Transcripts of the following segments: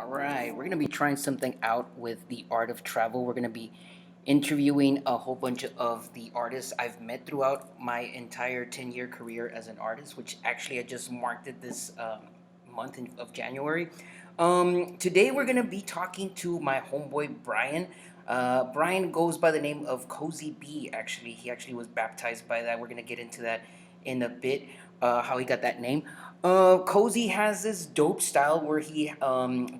All right, we're going to be trying something out with the art of travel. We're going to be interviewing a whole bunch of the artists I've met throughout my entire 10-year career as an artist, which actually I just marked it this of January. Today we're going to be talking to my homeboy Bryan. Bryan goes by the name of Cozy B, actually. He actually was baptized by that. We're going to get into that in a bit, how he got that name. Cozy has this dope style where he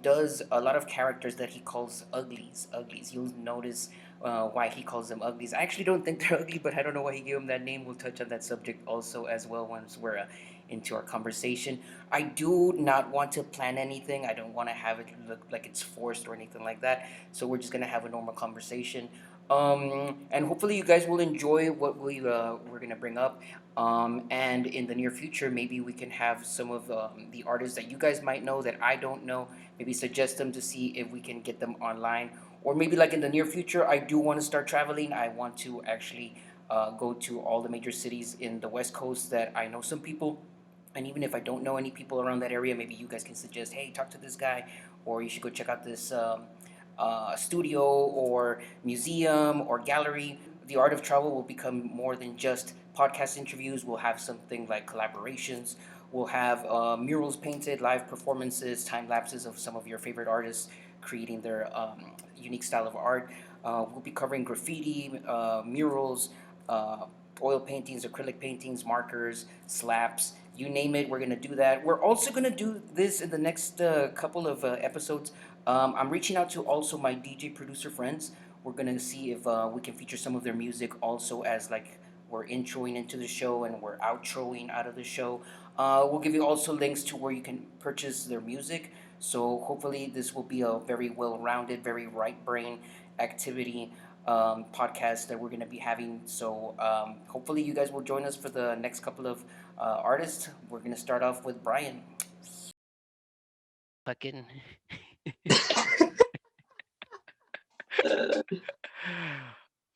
does a lot of characters that he calls uglies. Uglies. You'll notice why he calls them uglies. I actually don't think they're ugly, but I don't know why he gave them that name. We'll touch on that subject also as well once we're into our conversation. I do not want to plan anything. I don't want to have it look like it's forced or anything like that. So we're just gonna have a normal conversation. And hopefully you guys will enjoy what we're gonna bring up. And in the near future, maybe we can have some of the artists that you guys might know that I don't know. Maybe suggest them to see if we can get them online. Or maybe like in the near future, I do want to start traveling. I want to actually go to all the major cities in the West Coast that I know some people. And even if I don't know any people around that area, maybe you guys can suggest, hey, talk to this guy, or you should go check out this studio or museum or gallery. The art of travel will become more than just podcast interviews. We'll have something like collaborations. We'll have murals painted, live performances, time lapses of some of your favorite artists creating their unique style of art. We'll be covering graffiti, murals, uh, oil paintings, acrylic paintings, markers, slaps, you name it. We're gonna do that. We're also gonna do this in the next couple of episodes. I'm reaching out to also my DJ producer friends. We're gonna see if we can feature some of their music also as like we're introing into the show and we're outroing out of the show. We'll give you also links to where you can purchase their music. So hopefully this will be a very well-rounded, very right brain activity podcast that we're going to be having. So hopefully you guys will join us for the next couple of artists. We're going to start off with Bryan. Fucking.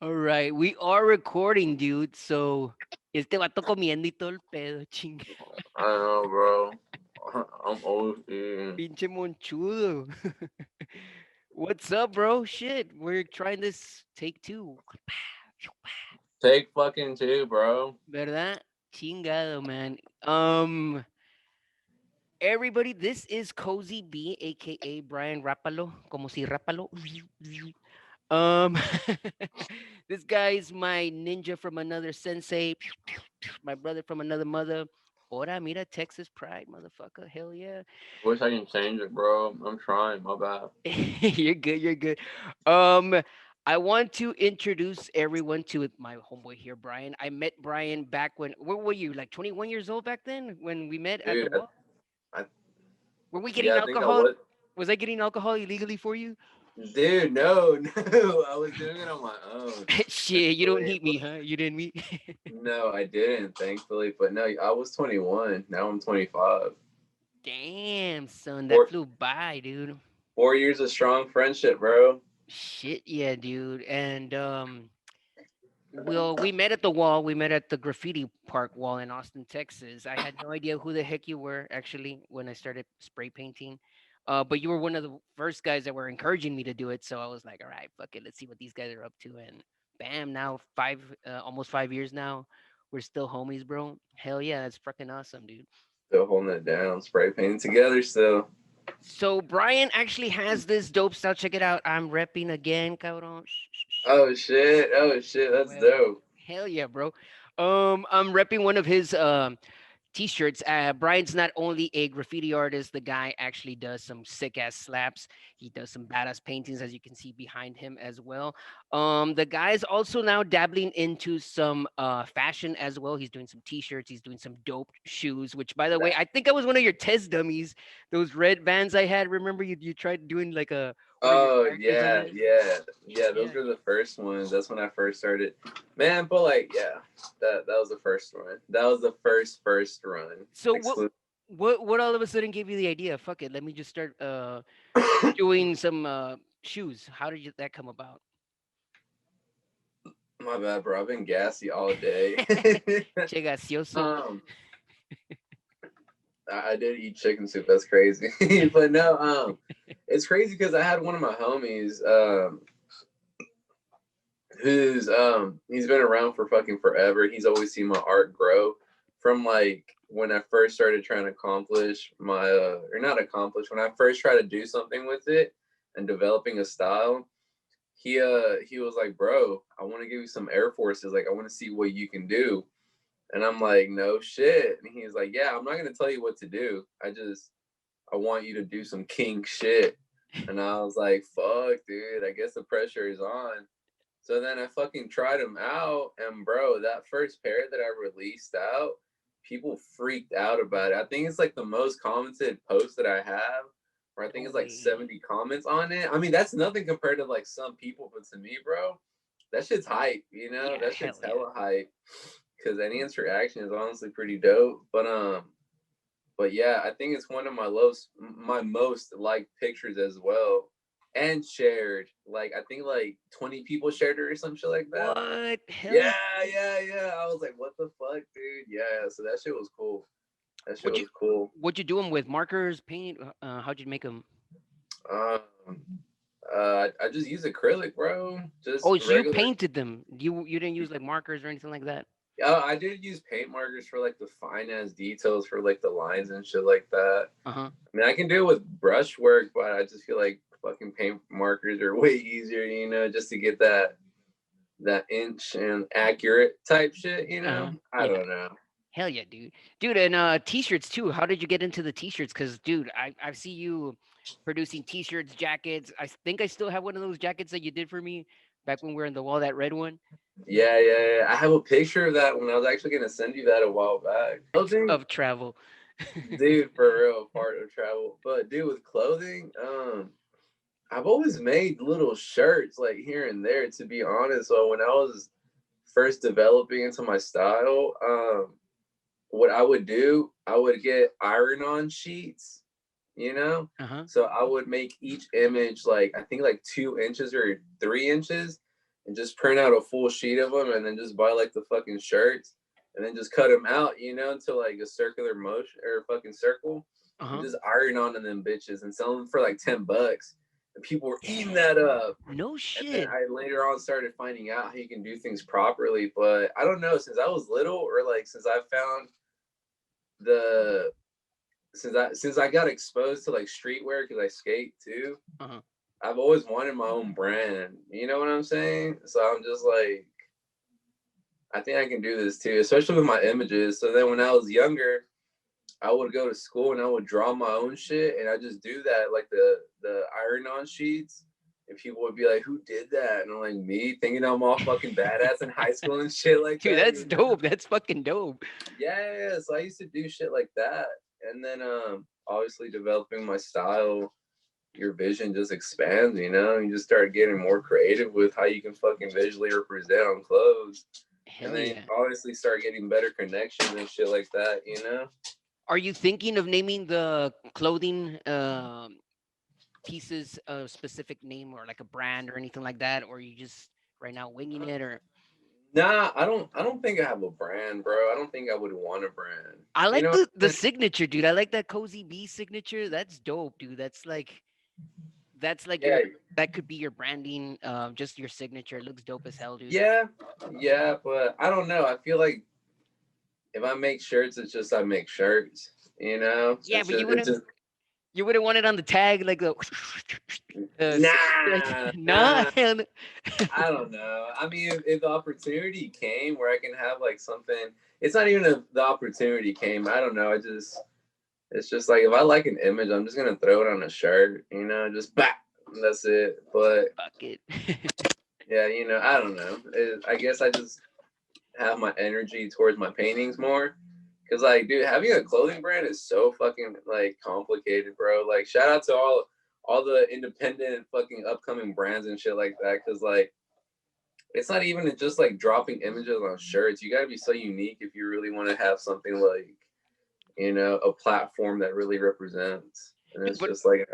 All right, we are recording, dude. So este vato comiendo y todo el pedo, chinga. I don't know, bro. I'm OC. Pinche monchudo. What's up, bro? Shit, we're trying this take two. Take fucking two, bro. ¿Verdad? Chingado, man. Everybody, this is Cozy B, aka Bryan Rapalo, como si Rapalo. Um, this guy's my ninja from another sensei, my brother from another mother. Ora, mira, Texas pride, motherfucker. Hell yeah. Wish I can change it, bro. I'm trying. My bad. You're good. You're good. Um, I want to introduce everyone to my homeboy here, Bryan. I met Bryan back when, what were you, like 21 years old back then when we met at the Dude, wall? I Were we getting yeah, I think I alcohol? was. Was I getting alcohol illegally for you? Dude, no, no. I was doing it on my own. Shit, you don't Thankfully. need me, huh? You didn't meet. No, I didn't, thankfully. But no, I was 21. Now I'm 25. Damn, son, that Four, flew by, dude. 4 years of strong friendship, bro. Shit, yeah, dude. And well, we met at the wall. We met at the graffiti park wall in Austin, Texas. I had no idea who the heck you were actually when I started spray painting. But you were one of the first guys that were encouraging me to do it. So I was like, all right, fuck it, let's see what these guys are up to. And bam, now almost 5 years now, we're still homies, bro. Hell yeah, that's fucking awesome, dude. Still holding it down, spray painting together still. So Bryan actually has this dope style. Check it out. I'm repping again, cabrón. Oh shit. Oh shit. That's Well, dope. hell yeah, bro. I'm repping one of his t-shirts. Bryan's not only a graffiti artist, the guy actually does some sick ass slaps. He does some badass paintings, as you can see behind him as well. The guy is also now dabbling into some fashion as well. He's doing some t-shirts. He's doing some dope shoes. Which, by the way, I think I was one of your test dummies. Those red Vans I had. Remember you tried doing like a one of your Oh characters on yeah, there? yeah, yeah. Those Yeah. were the first ones. That's when I first started, man. But like, yeah, that was the first run. That was the first run. So Exclusive. what all of a sudden gave you the idea? Fuck it, let me just start doing some shoes. How did that come about? My bad, bro. I've been gassy all day. Che gracioso. um, I did eat chicken soup. That's crazy, but no. It's crazy because I had one of my homies, who's he's been around for fucking forever. He's always seen my art grow from like when I first started trying to accomplish my or not accomplish, when I first tried to do something with it and developing a style. He was like, bro, I want to give you some Air Forces. Like, I want to see what you can do. And I'm like, no shit. And he's like, yeah, I'm not gonna tell you what to do. I want you to do some king shit. And I was like, fuck, dude, I guess the pressure is on. So then I fucking tried them out, and bro, that first pair that I released out, people freaked out about it. I think it's like the most commented post that I have, or I think it's like 70 comments on it. I mean, that's nothing compared to like some people, but to me, bro, that shit's hype, you know? Yeah, That hell shit's yeah. hella hype. Cause any interaction is honestly pretty dope. But yeah, I think it's one of my most liked pictures as well, and shared. Like I think like 20 people shared it or some shit like that. What? Hell Yeah, yeah. yeah. I was like, what the fuck, dude? Yeah, so that shit was cool. That shit What'd you was cool. what'd you do them with? Markers, paint? How'd you make them? Um, I just use acrylic, bro. Just Oh, so you regular. painted them. You didn't use like markers or anything like that? I did use paint markers for like the fine ass details for like the lines and shit like that. Uh-huh. I mean, I can do it with brushwork, but I just feel like fucking paint markers are way easier, you know, just to get that inch and accurate type shit, you Uh-huh. know. I Yeah. don't know. Hell yeah, dude. Dude, and t-shirts too. How did you get into the t-shirts? Cause dude, I see you producing t-shirts, jackets. I think I still have one of those jackets that you did for me back when we were in the wall, that red one. Yeah. I have a picture of that when I was actually gonna send you that a while back. Clothing, Of travel. dude, for real, part of travel. But dude, with clothing, I've always made little shirts like here and there. To be honest, so when I was first developing into my style, what I would do, I would get iron-on sheets, you know. Uh-huh. So I would make each image like I think like 2 inches or 3 inches, and just print out a full sheet of them, and then just buy like the fucking shirts, and then just cut them out, you know, into like a circular motion or a fucking circle, and Uh-huh. just iron on them bitches and sell them for like $10. And people were eating that up. No And then shit. I later on started finding out how you can do things properly. But I don't know, since I was little, or like since I found the since I got exposed to like streetwear because I skate too, Uh-huh. I've always wanted my own brand. You know what I'm saying? So I'm just like, I think I can do this too, especially with my images. So then when I was younger, I would go to school and I would draw my own shit, and I just do that like the iron on sheets. And people would be like, "Who did that?" And I'm like, "Me," thinking I'm all fucking badass in high school and shit like Dude, that. that's You know? dope. That's fucking dope. Yeah. So I used to do shit like that, and then obviously developing my style, your vision just expands. You know, you just start getting more creative with how you can fucking visually represent on clothes, and Hell then yeah. obviously start getting better connections and shit like that. You know. Are you thinking of naming the clothing pieces a specific name or like a brand or anything like that? Or are you just right now winging it? Or Nah, I don't think I have a brand, bro. I don't think I would want a brand. I You like know? the signature, dude. I like that cozy bee signature. That's dope, dude. That's like Yeah, your that could be your branding, just your signature. It looks dope as hell, dude. yeah, yeah. But I don't know. I feel like if I make shirts, it's just I make shirts. You know? Yeah, but It's just you wouldn't want it on the tag like the signature right nah, there. Nah, nah. hell no. I don't know. I mean, if the opportunity came where I can have like something, it's not even if the opportunity came. I don't know. It's just like if I like an image, I'm just gonna throw it on a shirt. You know, just bah, that's it. But Fuck it. yeah, you know, I don't know. I guess I just have my energy towards my paintings more. Cause like, dude, having a clothing brand is so fucking like complicated, bro. Like, shout out to all the independent fucking upcoming brands and shit like that. Cause like, it's not even just like dropping images on shirts. You gotta be so unique if you really want to have something like, you know, a platform that really represents. And Dude, it's just like,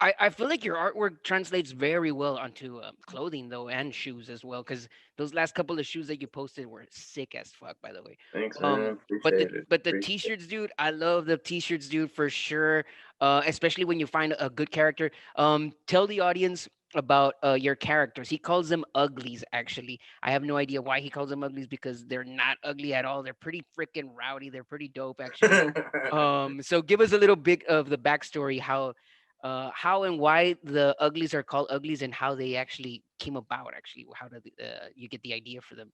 I feel like your artwork translates very well onto clothing though, and shoes as well. Because those last couple of shoes that you posted were sick as fuck, by the way. Thanks, Um, man. Appreciate it. but the Appreciate it. t-shirts, dude, I love the t-shirts, dude, for sure. Especially when you find a good character. Tell the audience about your characters. He calls them uglies. Actually, I have no idea why he calls them uglies because they're not ugly at all. They're pretty freaking rowdy. They're pretty dope, actually. So give us a little bit of the backstory, how and why the uglies are called uglies and how they actually came about. Actually, how did you get the idea for them?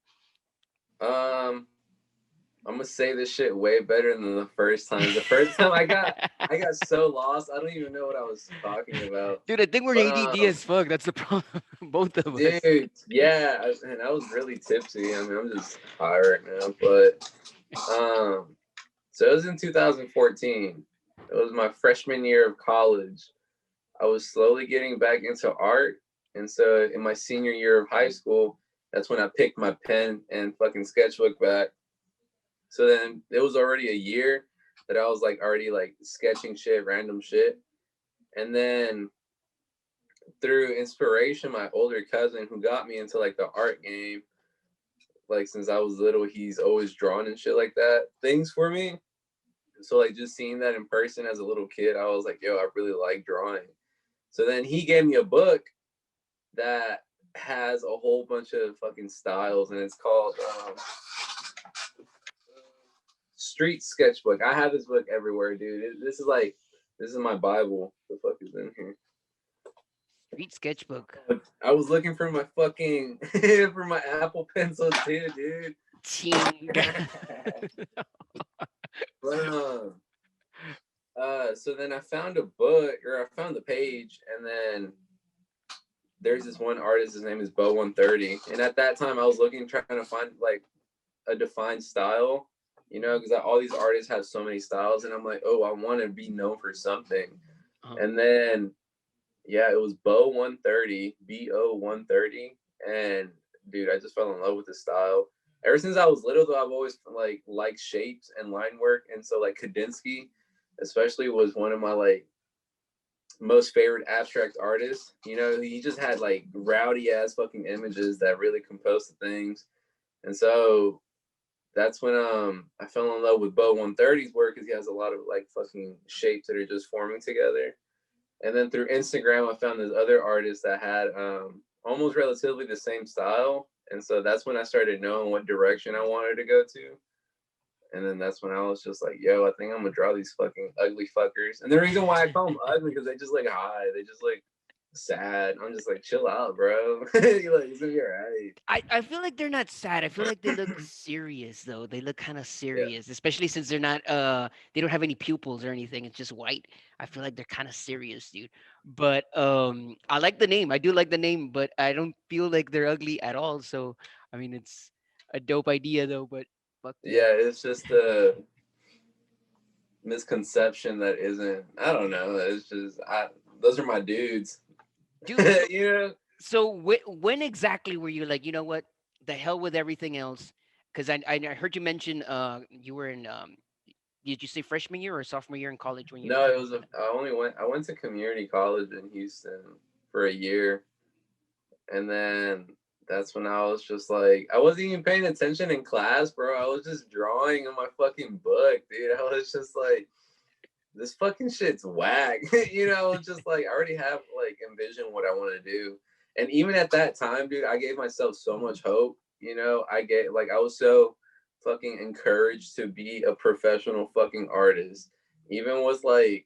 um, I'm gonna say this shit way better than the first time. The first time I got so lost. I don't even know what I was talking about. Dude, I think we're But ADD as fuck. That's the problem. Both of us. dude, yeah, and I was really tipsy. I mean, I'm just high right now. But so it was in 2014. It was my freshman year of college. I was slowly getting back into art, and so in my senior year of high school, that's when I picked my pen and fucking sketchbook back. So then it was already a year that I was like already like sketching shit, random shit. And then through inspiration, my older cousin who got me into like the art game, like since I was little, he's always drawn and shit like that, things for me. So like just seeing that in person as a little kid, I was like, yo, I really like drawing. So then he gave me a book that has a whole bunch of fucking styles, and it's called Street Sketchbook. I have this book everywhere, dude. This is my Bible. The fuck is in here? Street sketchbook. I was looking for my fucking for my Apple Pencil too, dude. Ching. But so then I found a book, or I found the page, and then there's this one artist. His name is Bo 130, and at that time I was looking, trying to find like a defined style, you know, because all these artists have so many styles, and I'm like, oh, I want to be known for something. And then yeah, it was Bo 130, BO 130, and dude, I just fell in love with the style. Ever since I was little, though, I've always like liked shapes and line work, and so like Kandinsky, especially, was one of my like most favorite abstract artists. You know, he just had like rowdy ass fucking images that really composed the things, and so that's when I fell in love with Bo 130's work, because he has a lot of like fucking shapes that are just forming together. And then through Instagram, I found this other artist that had almost relatively the same style. And so that's when I started knowing what direction I wanted to go to. And then that's when I was just like, yo, I think I'm gonna draw these fucking ugly fuckers. And the reason why I call them ugly, because they just like high. They just like sad. I'm just like, chill out, bro. You're like, it's gonna be all right. I feel like they're not sad. I feel like they look serious though. They look kind of Yeah. serious, especially since they're not they don't have any pupils or anything. It's just white. I feel like they're kind of serious, dude. But I like the name. I do like the name, but I don't feel like they're ugly at all. So I mean, it's a dope idea though. But fuck yeah, Yeah, it's just a misconception that isn't, I don't know. It's just those are my dudes. dude. So You know? when exactly were you like, you know what, the hell with everything else? Because I heard you mention you were in did you say freshman year or sophomore year in college when you No, it came up was with it? I went to community college in Houston for a year, and then that's when I was just like, I wasn't even paying attention in class, bro. I was just drawing in my fucking book, dude. I was just like, this fucking shit's whack. You know, it's just like I already have like envisioned what I want to do. And even at that time, dude, I gave myself so much hope. You know, I was so fucking encouraged to be a professional fucking artist. Even with like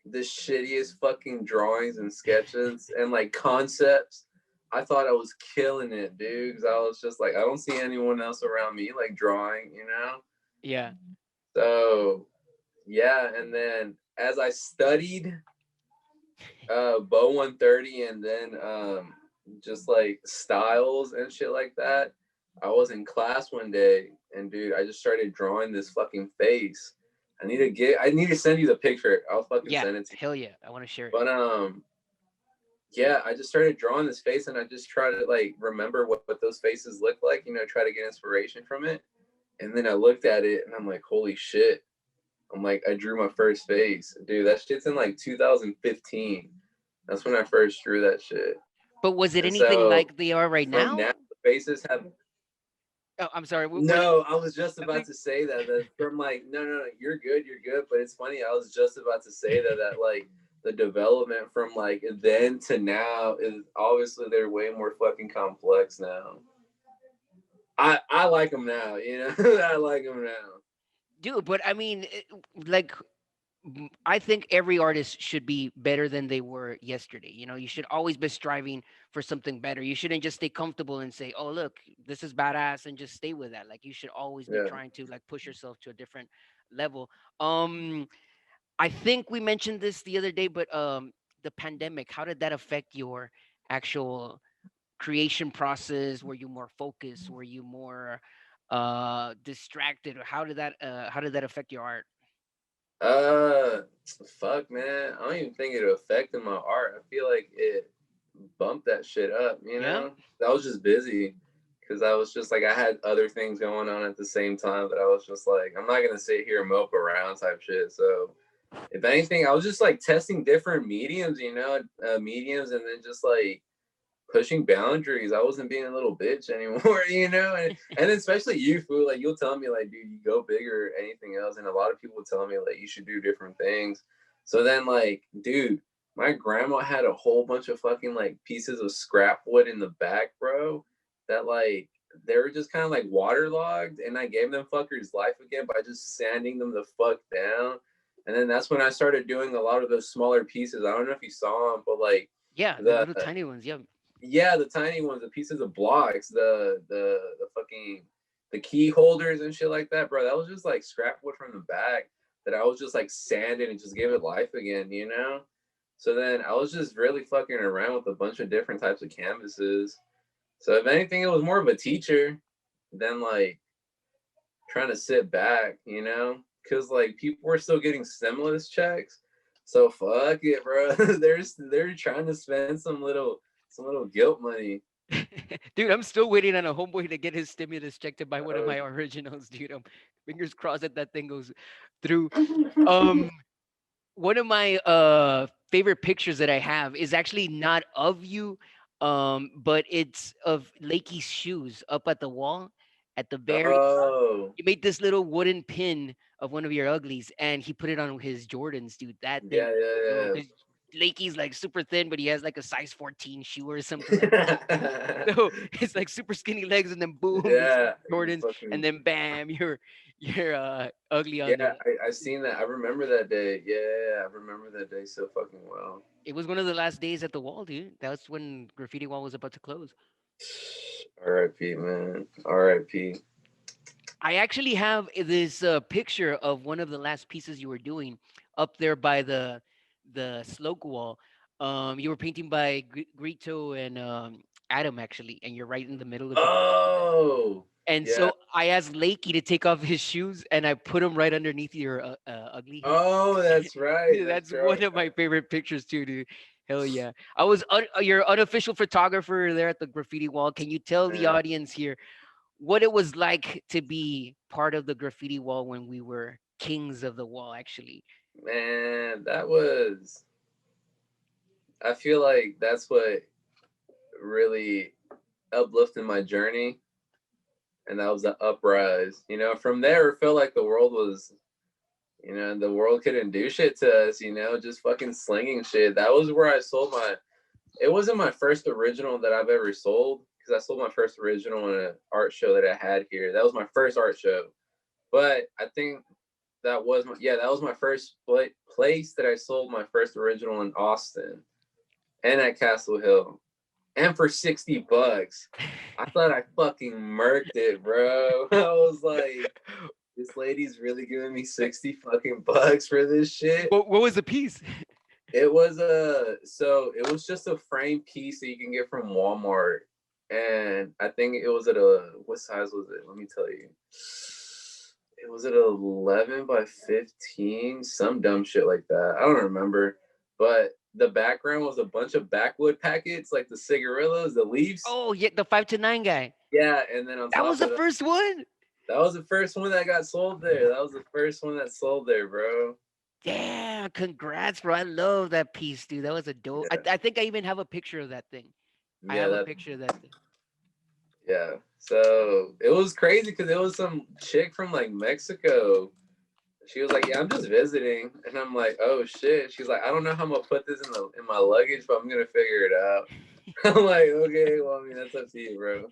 the shittiest fucking drawings and sketches and like concepts, I thought I was killing it, dude. Cause I was just like, I don't see anyone else around me like drawing, you know? Yeah. So yeah, and then as I studied Bo 130, and then just like styles and shit like that, I was in class one day, and dude, I just started drawing this fucking face. I need to send you the picture. I'll fucking Yeah. send it to you. Hell yeah. I want to share it. But yeah, I just started drawing this face, and I just try to like remember what those faces look like, you know, try to get inspiration from it. And then I looked at it, and I'm like, holy shit. I'm like, I drew my first face. Dude, that shit's in like 2015. That's when I first drew that shit. But was it And anything so like they are right from now, now? the faces have. Oh, I'm sorry. Was it No, I was just about something? to say that from like no, you're good, you're good. But it's funny, I was just about to say that like the development from like then to now is obviously they're way more fucking complex now. I like them now, you know. I like them now. Dude, but I mean, like, I think every artist should be better than they were yesterday. You know, you should always be striving for something better. You shouldn't just stay comfortable and say, "Oh, look, this is badass," and just stay with that. Like, you should always be Yeah. trying to like push yourself to a different level. Um, I think we mentioned this the other day, but the pandemic, how did that affect your actual creation process? Were you more focused? Were you more distracted? Or how did that affect your art? Uh, fuck, man. I don't even think it affected my art. I feel like it bumped that shit up. You Yeah. know, I was just busy because I was just like I had other things going on at the same time that I was just like I'm not gonna sit here and mope around type shit. So if anything, I was just like testing different mediums. You know, mediums, and then just like pushing boundaries. I wasn't being a little bitch anymore, you know? And especially you, fool, like you'll tell me like, dude, you go bigger or anything else. And a lot of people tell me like you should do different things. So then like, dude, my grandma had a whole bunch of fucking like pieces of scrap wood in the back, bro, that like they were just kind of like waterlogged, and I gave them fuckers life again by just sanding them the fuck down. And then that's when I started doing a lot of those smaller pieces. I don't know if you saw them, but like Yeah, the the little tiny ones. Yeah. yeah, the tiny ones, the pieces of blocks, the fucking the key holders and shit like that, bro. That was just like scrap wood from the back that I was just like sanding and just give it life again, you know? So then I was just really fucking around with a bunch of different types of canvases. So if anything, it was more of a teacher than like trying to sit back, you know? Cause like people were still getting stimulus checks. So fuck it, bro. they're trying to spend some little guilt money. Dude, I'm still waiting on a homeboy to get his stimulus check to buy one of Oh, my originals, dude. I'm fingers crossed that that thing goes through. Um, one of my favorite pictures that I have is actually not of you, but it's of Lakey's shoes up at the wall at the very top. oh, He made this little wooden pin of one of your uglies and he put it on his Jordans, dude. That thing yeah, was yeah, dope. Lakey's like super thin, but he has like a size 14 shoe or something like that. yeah. So it's like super skinny legs, and then boom, it's Yeah, you Jordans, and fucking then bam, you're ugly on yeah. the. I seen that. I remember that day. Yeah, I remember that day so fucking well. It was one of the last days at the wall, dude. That's when Graffiti Wall was about to close. R.I.P. Man. R.I.P. I actually have this picture of one of the last pieces you were doing up there by the slope wall. You were painting by Grito and Adam actually, and you're right in the middle of it. Oh, And yeah. so I asked Lakey to take off his shoes, and I put him right underneath your ugly here. Oh, that's right. Dude, That's that's one right. of my favorite pictures too, dude. Hell yeah! I was your unofficial photographer there at the graffiti wall. Can you tell the Man, audience here what it was like to be part of the graffiti wall when we were kings of the wall? Actually, man, that was. I feel like that's what really uplifted my journey, and that was the uprise. You know, from there, it felt like the world was, you know, the world couldn't do shit to us. You know, just fucking slinging shit. That was where I sold my. It wasn't my first original that I've ever sold because I sold my first original in an art show that I had here. That was my first art show, but I think that was my yeah that was my first place that I sold my first original in Austin and at Castle Hill, and for $60. I thought I fucking murked it, bro. I was like, this lady's really giving me 60 fucking bucks for this shit. what was the piece? It was it was just a frame piece that you can get from Walmart. And I think it was at a what size was it? Let me tell you. It was at 11 by 15, some dumb shit like that. I don't remember. But the background was a bunch of backwood packets, like the cigarillas, the leaves. Oh yeah, the 5 to 9 guy. Yeah, and then on That was top the of that, first one. that was the first one that got sold there. That was the first one that sold there, bro. Damn, congrats, bro. I love that piece, dude. That was a dope. Yeah, I think I even have a picture of that thing. I yeah, have a that picture of that thing. yeah. So it was crazy because it was some chick from like Mexico. She was like, "Yeah, I'm just visiting," and I'm like, "Oh shit." She's like, "I don't know how I'm gonna put this in my luggage, but I'm gonna figure it out." I'm like, "Okay, well, I mean, that's up to you, bro."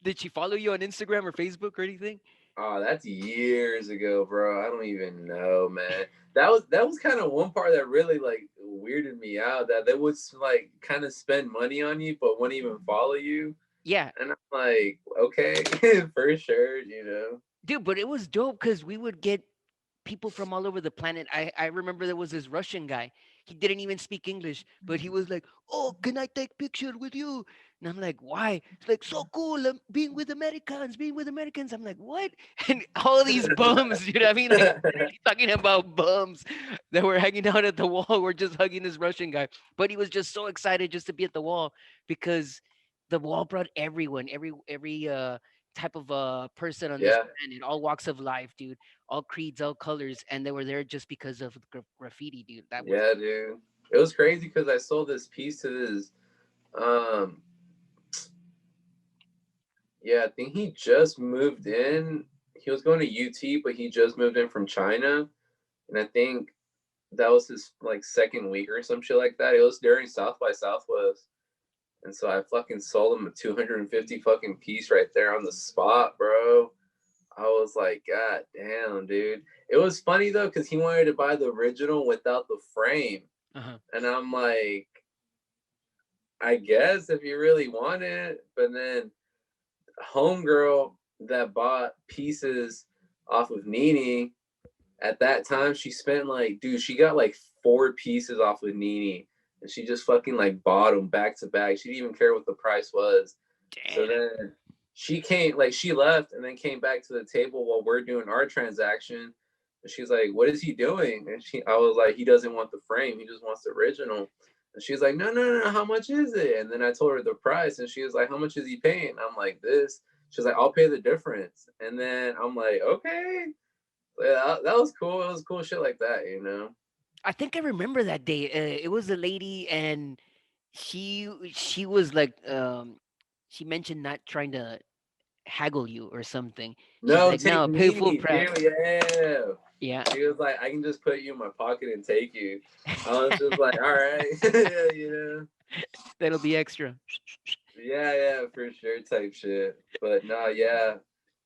Did she follow you on Instagram or Facebook or anything? Oh, that's years ago, bro. I don't even know, man. That was kind of one part that really like weirded me out. That they would like kind of spend money on you, but wouldn't even follow you. Yeah, And I'm like, okay, for sure, you know. dude, but it was dope because we would get people from all over the planet. I remember there was this Russian guy. He didn't even speak English, but he was like, "Oh, can I take picture with you?" And I'm like, "Why?" It's like so cool. Being with Americans, being with Americans. I'm like, "What?" And all these bums, you know what I mean? Like literally talking about bums that were hanging out at the wall. We're just hugging this Russian guy, but he was just so excited just to be at the wall because the wall brought everyone, every type of person on this Yeah, planet, all walks of life, dude, all creeds, all colors, and they were there just because of graffiti, dude. That was yeah, dude. It was crazy because I sold this piece to this. Um, yeah, I think he just moved in. He was going to UT, but he just moved in from China, and I think that was his like second week or some shit like that. It was during South by Southwest. And so I fucking sold him a 250 fucking piece right there on the spot, bro. I was like, God damn, dude. It was funny though, because he wanted to buy the original without the frame. uh-huh. And I'm like, I guess if you really want it. But then homegirl that bought pieces off of Nini, at that time she spent like, dude, she got like 4 pieces off of Nini, and she just fucking like bought them back to back. She didn't even care what the price was. So Damn. then she came, like she left and then came back to the table while we're doing our transaction. And she's like, "What is he doing?" And I was like, "He doesn't want the frame. He just wants the original." And she's like, "No, no, no, no. How much is it?" And then I told her the price, and she was like, "How much is he paying?" I'm like, "This." She's like, "I'll pay the difference." And then I'm like, "Okay." Yeah, that was cool. It was cool shit like that, you know. I think I remember that day. It was a lady, and she was like, she mentioned not trying to haggle you or something. She's No, like, take "No, pay full me. price." Yeah. Yeah, She was like, I can just put you in my pocket and take you. I was just like, all right, yeah, you know, that'll be extra. yeah, yeah, for sure, type shit. But no, yeah,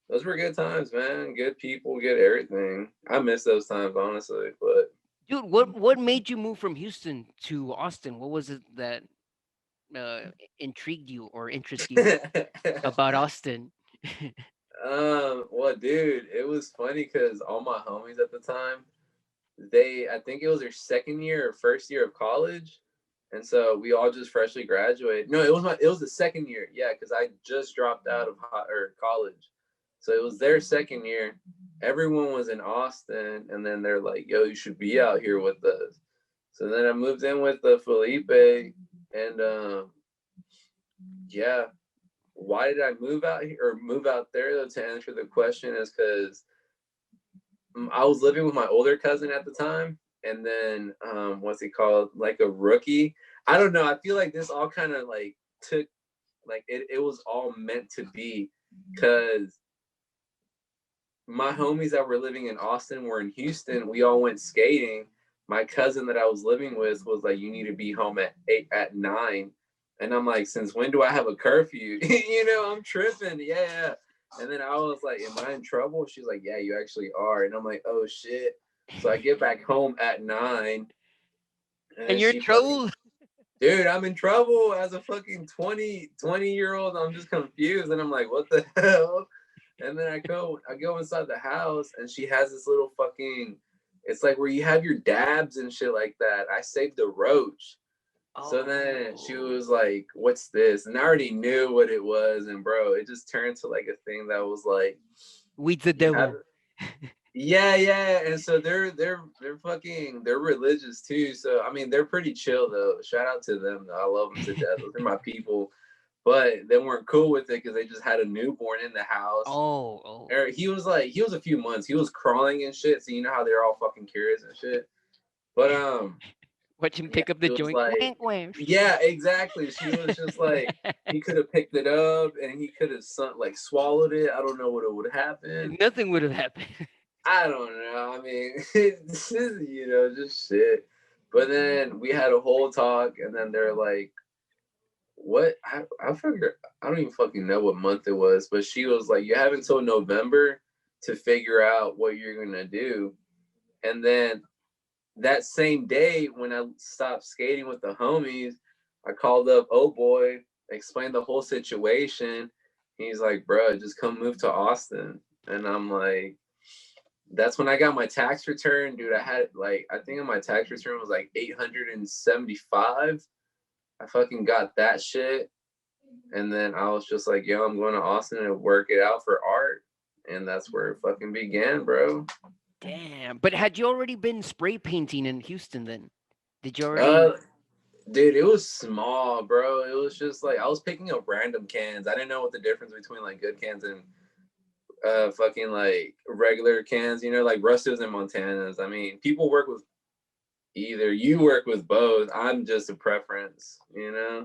those were good times, man. Good people, good everything. I miss those times, honestly. But Dude, what made you move from Houston to Austin? What was it that uh, intrigued you or interested you about Austin? well, dude, it was funny because all my homies at the time, I think it was their second year or first year of college, and so we all just freshly graduated. No, it was the second year, yeah, because I just dropped out of college, so it was their second year. Everyone was in Austin, and then they're like, "Yo, you should be out here with us." So then I moved in with the Felipe, and yeah. Why did I move out here or move out there though? To answer the question, is because I was living with my older cousin at the time, and then what's he called? Like a rookie. I don't know. I feel like this all kind of like took like it was all meant to be because my homies that were living in Austin were in Houston. We all went skating. My cousin that I was living with was like, "You need to be home at 8 at 9." And I'm like, "Since when do I have a curfew?" You know, I'm tripping. Yeah. And then I was like, "Am I in trouble?" She's like, "Yeah, you actually are." And I'm like, "Oh shit." So I get back home at 9, and And then you're in she fucking, trouble. dude, I'm in trouble as a fucking 20-year old. I'm just confused. And I'm like, "What the hell?" And then I go inside the house, and she has this little fucking, it's like where you have your dabs and shit like that. I saved the roach. So then she Oh, was like, "What's this?" And I already knew what it was. And bro, it just turned to like a thing that was like, weed's the you have, devil. yeah, yeah. And so they're fucking, they're religious too. So I mean, they're pretty chill though. Shout out to them though. I love them to death. Those are my people. but they weren't cool with it because they just had a newborn in the house. Oh, oh. Or he was a few months. He was crawling and shit. So you know how they're all fucking curious and shit. But Watch him yeah, pick up the he was joint. like, Wink, wink. yeah, exactly. She was just like, he could have picked it up and he could have like swallowed it. I don't know what it would happen. Nothing would have happened. I don't know. I mean, it's just, just shit. But then we had a whole talk, and then they're like, "What?" I figured I don't even fucking know what month it was, but she was like, "You have until November to figure out what you're gonna do." And then that same day, when I stopped skating with the homies, I called up Oh Boy, explained the whole situation. He's like, "Bro, just come move to Austin." And I'm like, that's when I got my tax return, dude. I had like, I think my tax return was like 875. I fucking got that shit. And then I was just like, yo, I'm going to Austin and work it out for art. And that's where it fucking began, bro. Damn. But had you already been spray painting in Houston then? Did you already? Uh, dude, it was small, bro. It was just like, I was picking up random cans. I didn't know what the difference between like good cans and fucking like regular cans, like Rustos and Montanas. I mean, people work with either. You work with both. I'm just a preference.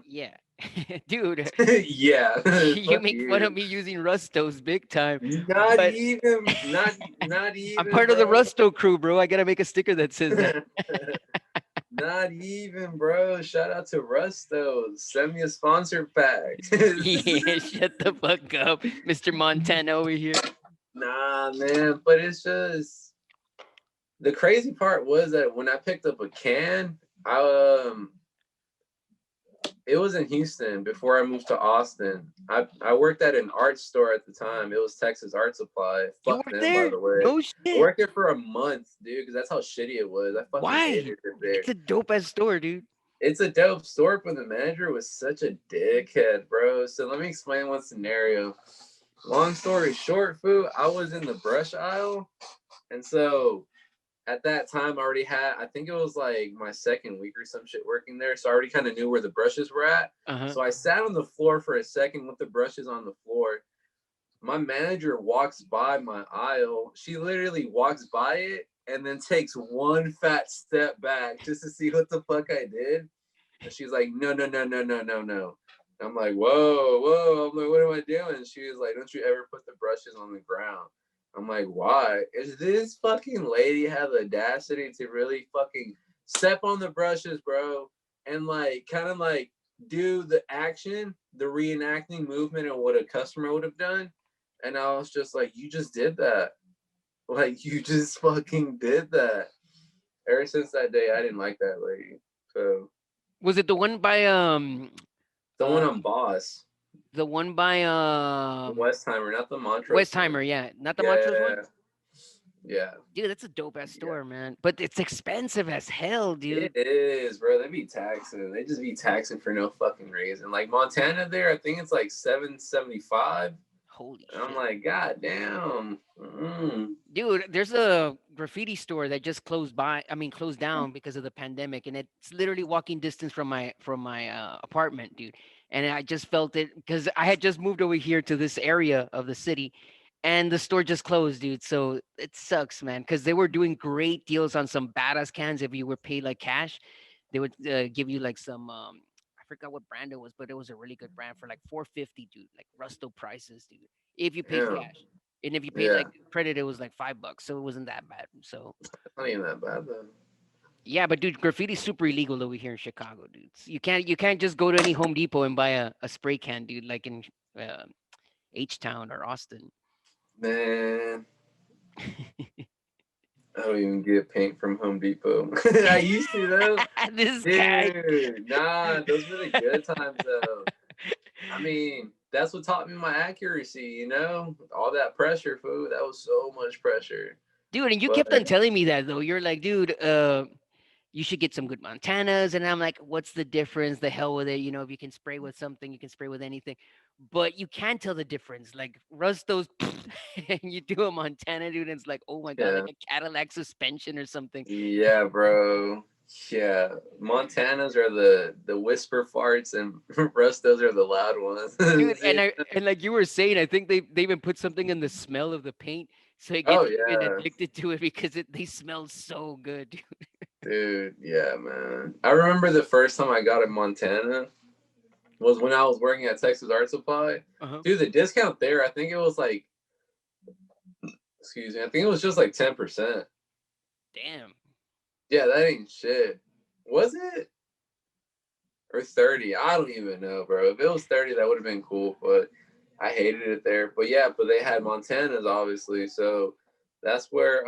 Yeah. Dude, Yeah. you Fuck make fun of you. me using Rustos big time. Not But even, not I'm even, part of the bro. Rusto crew, bro. I gotta make a sticker that says that. Not even, bro. Shout out to Rusto. Send me a sponsor pack. Yeah, shut the fuck up, Mr. Montana over here. Nah, man. But it's just the crazy part was that when I picked up a can, it was in Houston before I moved to Austin. I worked at an art store at the time. It was Texas Art Supply. You Fuck were them, by there? the way. No I shit. worked there for a month, dude, because that's how shitty it was. I fucking Why? hated it there. It's a dope ass store, dude. It's a dope store, but the manager was such a dickhead, bro. So let me explain one scenario. Long story short, fool, I was in the brush aisle, and so at that time I already had, I think it was like my second week or some shit working there, so I already kind of knew where the brushes were at. Uh huh. So I sat on the floor for a second with the brushes on the floor. My manager walks by my aisle. She literally walks by it and then takes one fat step back just to see what the fuck I did. And she's like, no, no, no, no, no, no, no. I'm like, whoa, whoa. I'm like, what am I doing? She was like, don't you ever put the brushes on the ground? I'm like, why? Is this fucking lady have the audacity to really fucking step on the brushes, bro, and like kind of like do the action, the reenacting movement of what a customer would have done? And I was just like, you just did that. Like, you just fucking did that. Ever since that day, I didn't like that lady. So Was it the one by the one uh on Boss, the one by the Westheimer, not the Montrose one. Westheimer? Yeah, not the Montrose one. Yeah, yeah. Dude, that's a dope ass Yeah. store, man. But it's expensive as hell, It dude. is, bro. They be taxing. They just be taxing for no fucking reason. Like Montana there, I think it's like 775. Holy And I'm shit. like, God damn. Dude, there's a graffiti store that just closed down because of the pandemic, and it's literally walking distance from my apartment, dude. And I just felt it because I had just moved over here to this area of the city, and the store just closed, dude. So it sucks, man, because they were doing great deals on some badass cans. If you were paid like cash, they would give you like some I forgot what brand it was, but it was a really good brand for like 450, dude, like Rusto prices, dude, if you paid Yeah. cash. And if you paid Yeah. like credit, it was like $5, so it wasn't that bad. So It's not even that bad though. yeah, but dude, graffiti's super illegal over here in Chicago, dude. You can't just go to any Home Depot and buy a spray can, dude, like in uh, H Town or Austin. Man, I don't even get paint from Home Depot. I used to though. This guy. Dude, nah, those were the good times though. I mean, that's what taught me my accuracy. All that pressure, food. That was so much pressure. Dude, and you But kept on telling me that though. You're like, dude, you should get some good Montanas. And I'm like, what's the difference? The hell with it. If you can spray with something, you can spray with anything. But you can't tell the difference. Like Rustos, and you do a Montana, dude, and it's like, oh my God, yeah, like a Cadillac suspension or something. yeah, bro. Yeah, Montanas are the whisper farts, and Rustos are the loud ones. Dude, See? and like you were saying, I think they even put something in the smell of the paint so it Oh gets you even yeah, addicted to it because they smell so good, dude. dude. Yeah, man. I remember the first time I got a Montana was when I was working at Texas Art Supply. Uh-huh. Dude, the discount there, I think it was like, excuse me, I think it was just like 10%. Damn. Yeah, that ain't shit. Was it? Or 30? I don't even know, bro. If it was 30, that would have been cool, but I hated it there. But yeah, but they had Montanas obviously, so that's where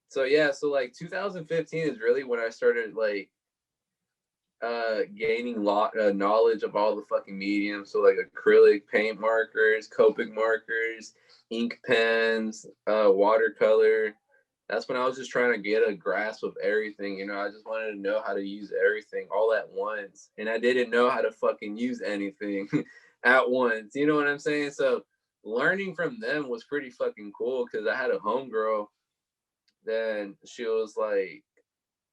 so yeah, so like 2015 is really when I started like gaining lot knowledge of all the fucking mediums, so like acrylic paint markers, Copic markers, ink pens, watercolor. That's when I was just trying to get a grasp of everything. I just wanted to know how to use everything all at once, and I didn't know how to fucking use anything at once. You know what I'm saying? So learning from them was pretty fucking cool because I had a homegirl. Then she was like,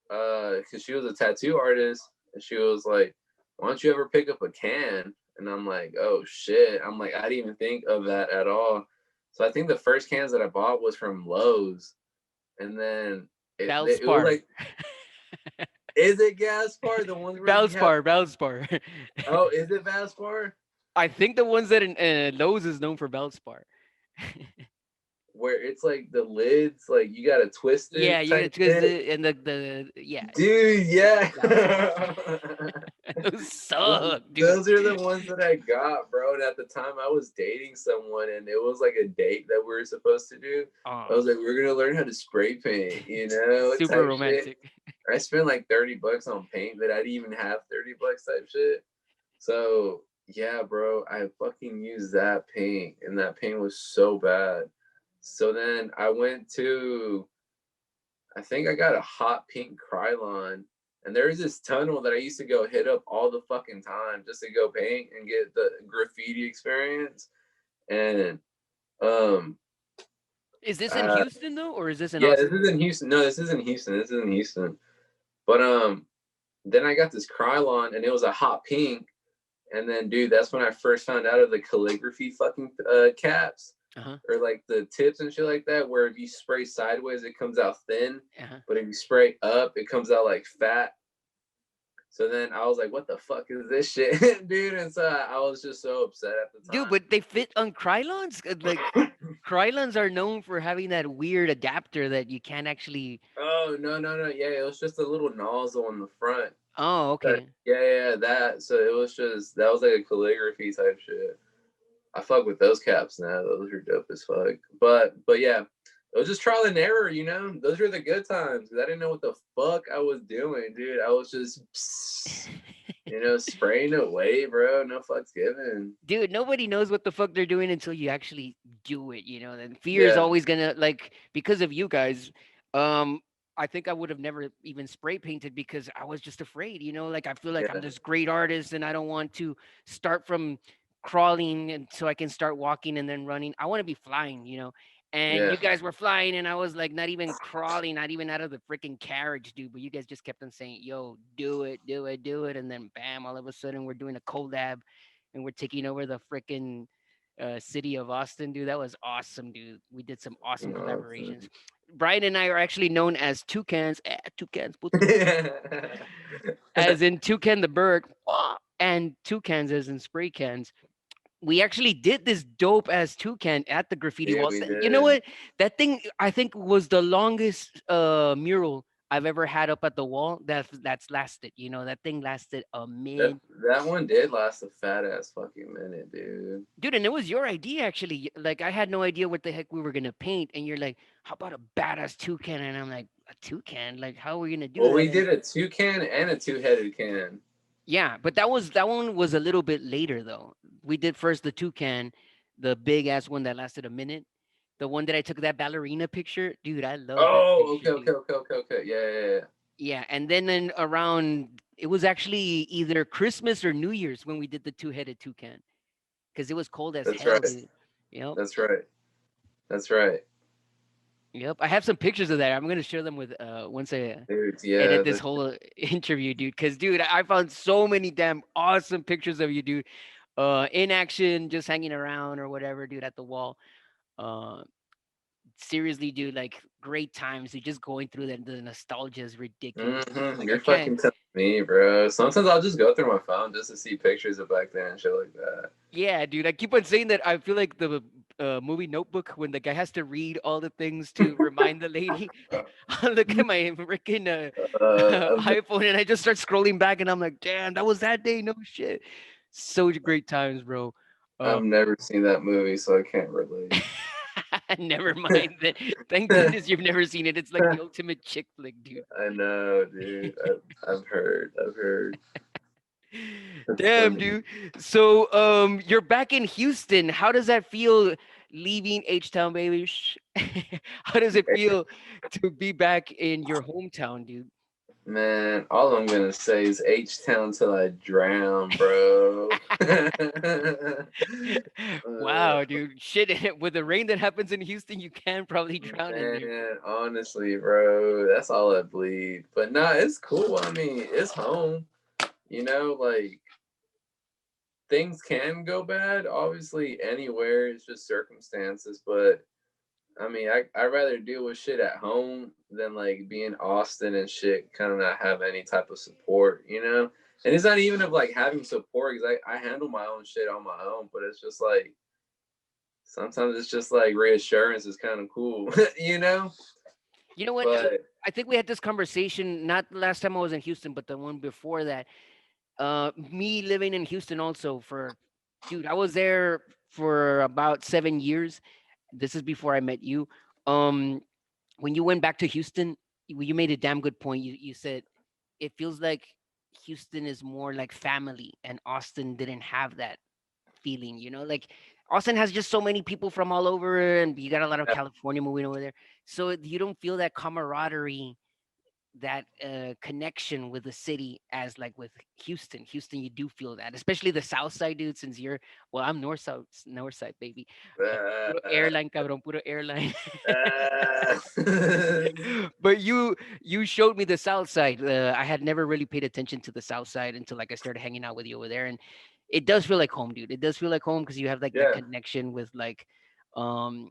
because she was a tattoo artist, and she was like, "Why don't you ever pick up a can?" And I'm like, "Oh shit!" I'm like, I didn't even think of that at all. So I think the first cans that I bought was from Lowe's, and then it was Valspar. like, is it Gaspar? The ones where you have? Valspar. Oh, is it Vaspar? I think the ones that in Lowe's is known for Valspar. Where it's like the lids, like you gotta twist Yeah, it you type get because shit. the yeah, Dude, yeah. Valspar. Those suck, dude. Those are the ones that I got, bro. And at the time, I was dating someone, and it was like a date that we were supposed to do. I Oh, was like, we're gonna learn how to spray paint, super type shit. romantic. I spent like $30 on paint that I didn't even have $30 type shit. So yeah, bro, I fucking used that paint, and that paint was so bad. So then I went to I think I got a hot pink Krylon. And there's this tunnel that I used to go hit up all the fucking time just to go paint and get the graffiti experience. And um Is this in uh Houston though, or is this in yeah, this Austin? is in Houston. No, this isn't Houston. This isn't Houston. But then I got this Krylon and it was a hot pink. And then dude, that's when I first found out of the calligraphy fucking caps. Uh-huh. Or like the tips and shit like that, where if you spray sideways, it comes out thin, Uh-huh. but if you spray up, it comes out like fat. So then I was like, "What the fuck is this shit, dude?" And so I was just so upset at Dude, the but they fit on Krylons? Like time. Krylons are known for having that weird adapter that you can't actually. Oh no, no, no! Yeah, it was just a little nozzle in the front. Oh, But okay. yeah, that. So it was just that was like a calligraphy type shit. I fuck with those caps now. Those are dope as fuck. But yeah, it was just trial and error. Those were the good times because I didn't know what the fuck I was doing, dude. I was just spraying away, bro. No fucks given. Dude, nobody knows what the fuck they're doing until you actually do it, you know. And fear is Yeah, always gonna like because of you guys. Um, I think I would have never even spray painted because I was just afraid, you know. Like I feel like I'm yeah, this great artist and I don't want to start from crawling and so I can start walking and then running. I want to be flying, you know. And yeah. you guys were flying and I was like not even crawling, not even out of the freaking carriage, dude. But you guys just kept on saying, "Yo, do it, do it, do it," and then bam, all of a sudden we're doing a collab and we're taking over the freaking city of Austin, dude. That was awesome, dude. We did some awesome collaborations. Awesome. Brian and I are actually known as Toucans, Toucans, puto, Yeah, as in Toucan the bird, and Toucans as in spray cans. We actually did this dope ass toucan at the graffiti wall. we You know did. what? That thing I think was the longest mural I've ever had up at the wall that's lasted. You know, that thing lasted a That minute. that one did last a fat ass fucking minute, dude. Dude, and it was your idea actually. Like I had no idea what the heck we were gonna paint, and you're like, "How about a badass toucan?" And I'm like, "A toucan? Like, how are we gonna do Well, that?" we And did a toucan and a two-headed can. yeah, but that one was a little bit later though. We did first the toucan, the big ass one that lasted a minute. The one that I took that ballerina picture, dude. I love that Oh, picture, okay, okay, dude. okay, okay, okay. Yeah, yeah, yeah. Yeah, and then around it was actually either Christmas or New Year's when we did the two-headed toucan because it was cold as That's hell, right. dude. Yep. That's right. That's right. Yep, I have some pictures of that. I'm gonna share them with once I Dude, yeah, edit this whole interview, dude. Because, dude, I found so many damn awesome pictures of you, dude. In action, just hanging around or whatever, dude, at the wall. Uh, seriously, dude, like great times. Dude, just going through the nostalgia is ridiculous, dude. Like I You're can't. fucking telling me, bro. Sometimes I'll just go through my phone just to see pictures of back then and shit like that. Yeah, dude. I keep on saying that. I feel like the movie Notebook when the guy has to read all the things to remind the lady. I look at my freaking I've, iPhone and I just start scrolling back and I'm like, damn, that was that day. No shit. So great times, bro. I've never seen that movie, so I can't relate. Never mind that. Thank goodness you've never seen it. It's like the ultimate chick flick, dude. I know, dude. I've heard. I've heard. That's Damn, funny. dude. So, you're back in Houston. How does that feel leaving H Town, baby? How does it feel to be back in your hometown, dude? Man, all I'm gonna say is H Town till I drown, bro. Wow, dude. Shit, with the rain that happens in Houston, you can probably drown in there. Man, honestly, bro, that's all I bleed. But nah, it's cool. I mean, it's home. Like things can go bad. Obviously, anywhere. It's just circumstances. But I mean, I rather deal with shit at home than like be in Austin and shit, kind of not have any type of support. And it's not even of like having support because I handle my own shit on my own, but it's just like sometimes it's just like reassurance is kind of cool, you know? You know what? But I think we had this conversation not the last time I was in Houston, but the one before that. Me living in Houston also for, dude, I was there for about 7 years. This is before I met you. Um, when you went back to Houston, you made a damn good point. You said it feels like Houston is more like family, and Austin didn't have that feeling. Like Austin has just so many people from all over, and you got a lot of California moving over there, so you don't feel that camaraderie, that connection with the city as like with Houston. You do feel that, especially the South Side, dude. Since you're, well, I'm North Side, baby. Puro uh, airline, cabrón, puro airline. uh, But you showed me the South Side. I had never really paid attention to the South Side until like I started hanging out with you over there, and it does feel like home, dude. It does feel like home because you have like that yeah, connection with like, um,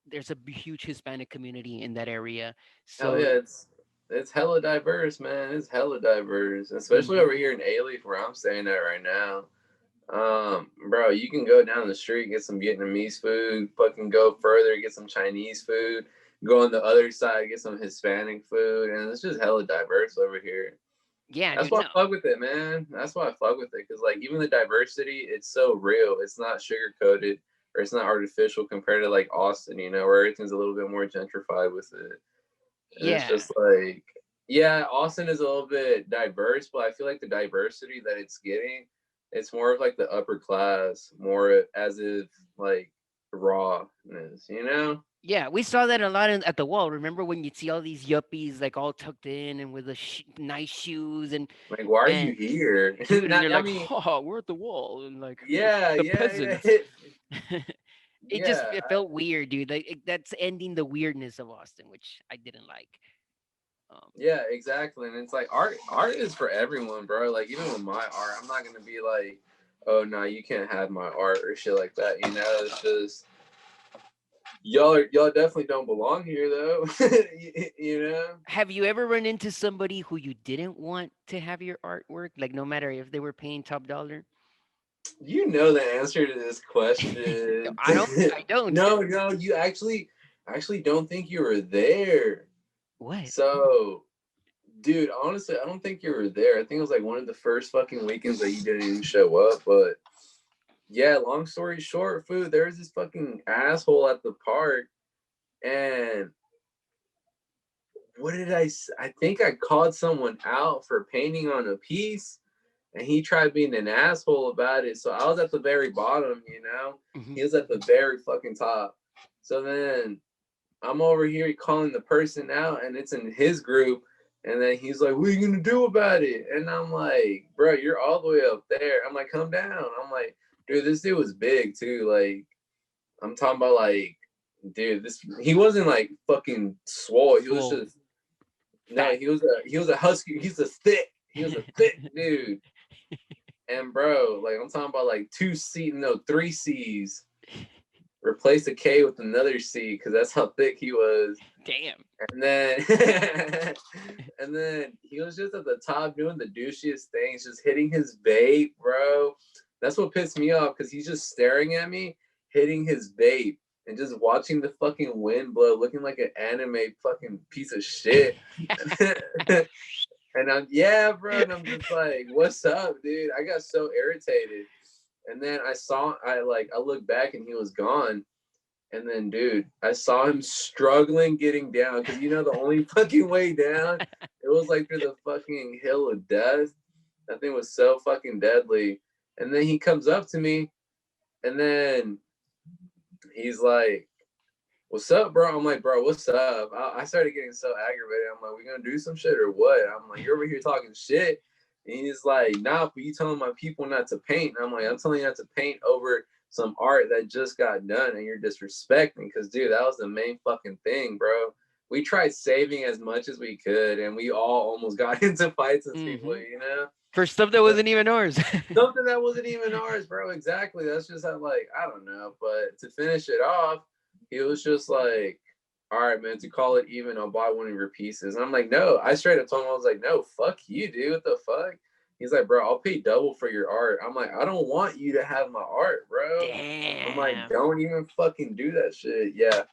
there's a huge Hispanic community in that area, hell so. yeah, it's hella diverse, man. It's hella diverse, especially Mhm. over here in Alief where I'm staying at right now. Bro, you can go down the street, get some Vietnamese food, fucking go further, get some Chinese food, go on the other side, get some Hispanic food, and it's just hella diverse over here. Yeah, That's dude. why No. I fuck with it, man. That's why I fuck with it, because like even the diversity, it's so real. It's not sugar coated or it's not artificial compared to like Austin, where everything's a little bit more gentrified with it. And it's Yeah. just like, yeah, Austin is a little bit diverse, but I feel like the diversity that it's getting, it's more of like the upper class, more as if like rawness. Yeah, we saw that a lot at the wall. Remember when you'd see all these yuppies like all tucked in and with the nice shoes Like, why are you and here? dude, and they're Not, I like, mean, "Ha, we're at the wall," and like yeah, the yeah, peasants. yeah, It yeah. it felt weird, dude. Like that's ending the weirdness of Austin, which I didn't like. Um, Yeah, exactly. And it's like art is for everyone, bro. Like even with my art, I'm not gonna be like, oh no, you can't have my art or shit like that. It's just y'all definitely don't belong here though. you know? have you ever run into somebody who you didn't want to have your artwork, like no matter if they were paying top dollar? You know the answer to this No, question. I don't. I don't. No, you actually don't think you were there. What? So dude, honestly, I don't think you were there. I think it was like one of the first fucking weekends that you didn't even show up. But yeah, long story short, food, there was this fucking asshole at the park. And what did I think I called someone out for painting on a piece. And he tried being an asshole about it. So I was at the very bottom. Hmm. He was at the very fucking top. So then I'm over here calling the person out, and it's in his group. And then he's like, "What are you gonna do about it?" And I'm like, "Bro, you're all the way up there." I'm like, "Come down." I'm like, "Dude, this dude was big too. Like, I'm talking about like dude, he wasn't like fucking swole. He was Swole. just Fat. he was a husky. He was a thick dude. And bro, like I'm talking about like 3 C's. Replace the K with another C because that's how thick he was. Damn. And then and then he was just at the top doing the douchiest things, just hitting his vape, bro. That's what pissed me off because he's just staring at me, hitting his vape, and just watching the fucking wind blow, looking like an anime fucking piece of shit. And bro, and I'm just like, what's up, dude? I got so irritated. And then I looked back and he was gone. And then, dude, I saw him struggling getting down because the only fucking way down, it was like through the fucking hill of death. That thing was so fucking deadly. And then he comes up to me, and then he's like, "What's up, bro?" I'm like, "Bro, what's up?" I started getting so aggravated. I'm like, "We gonna do some shit or what?" I'm like, "You're over here talking shit." And he's like, "Nah, but you telling my people not to paint." And I'm like, "I'm telling you not to paint over some art that just got done, and you're disrespecting." Because, dude, that was the main fucking thing, bro. We tried saving as much as we could, and we all almost got into fights as people, For stuff that wasn't even ours. Something that wasn't even ours, bro. Exactly. That's just how, like, I don't know. But to finish it off, he was just like, "All right, man, to call it even, I'll buy one of your pieces." And I'm like, "No." I straight up told him, I was like, "No, fuck you, dude. What the fuck?" He's like, "Bro, I'll pay double for your art." I'm like, "I don't want you to have my art, bro." Damn. I'm like, "Don't even fucking do that shit." Yeah.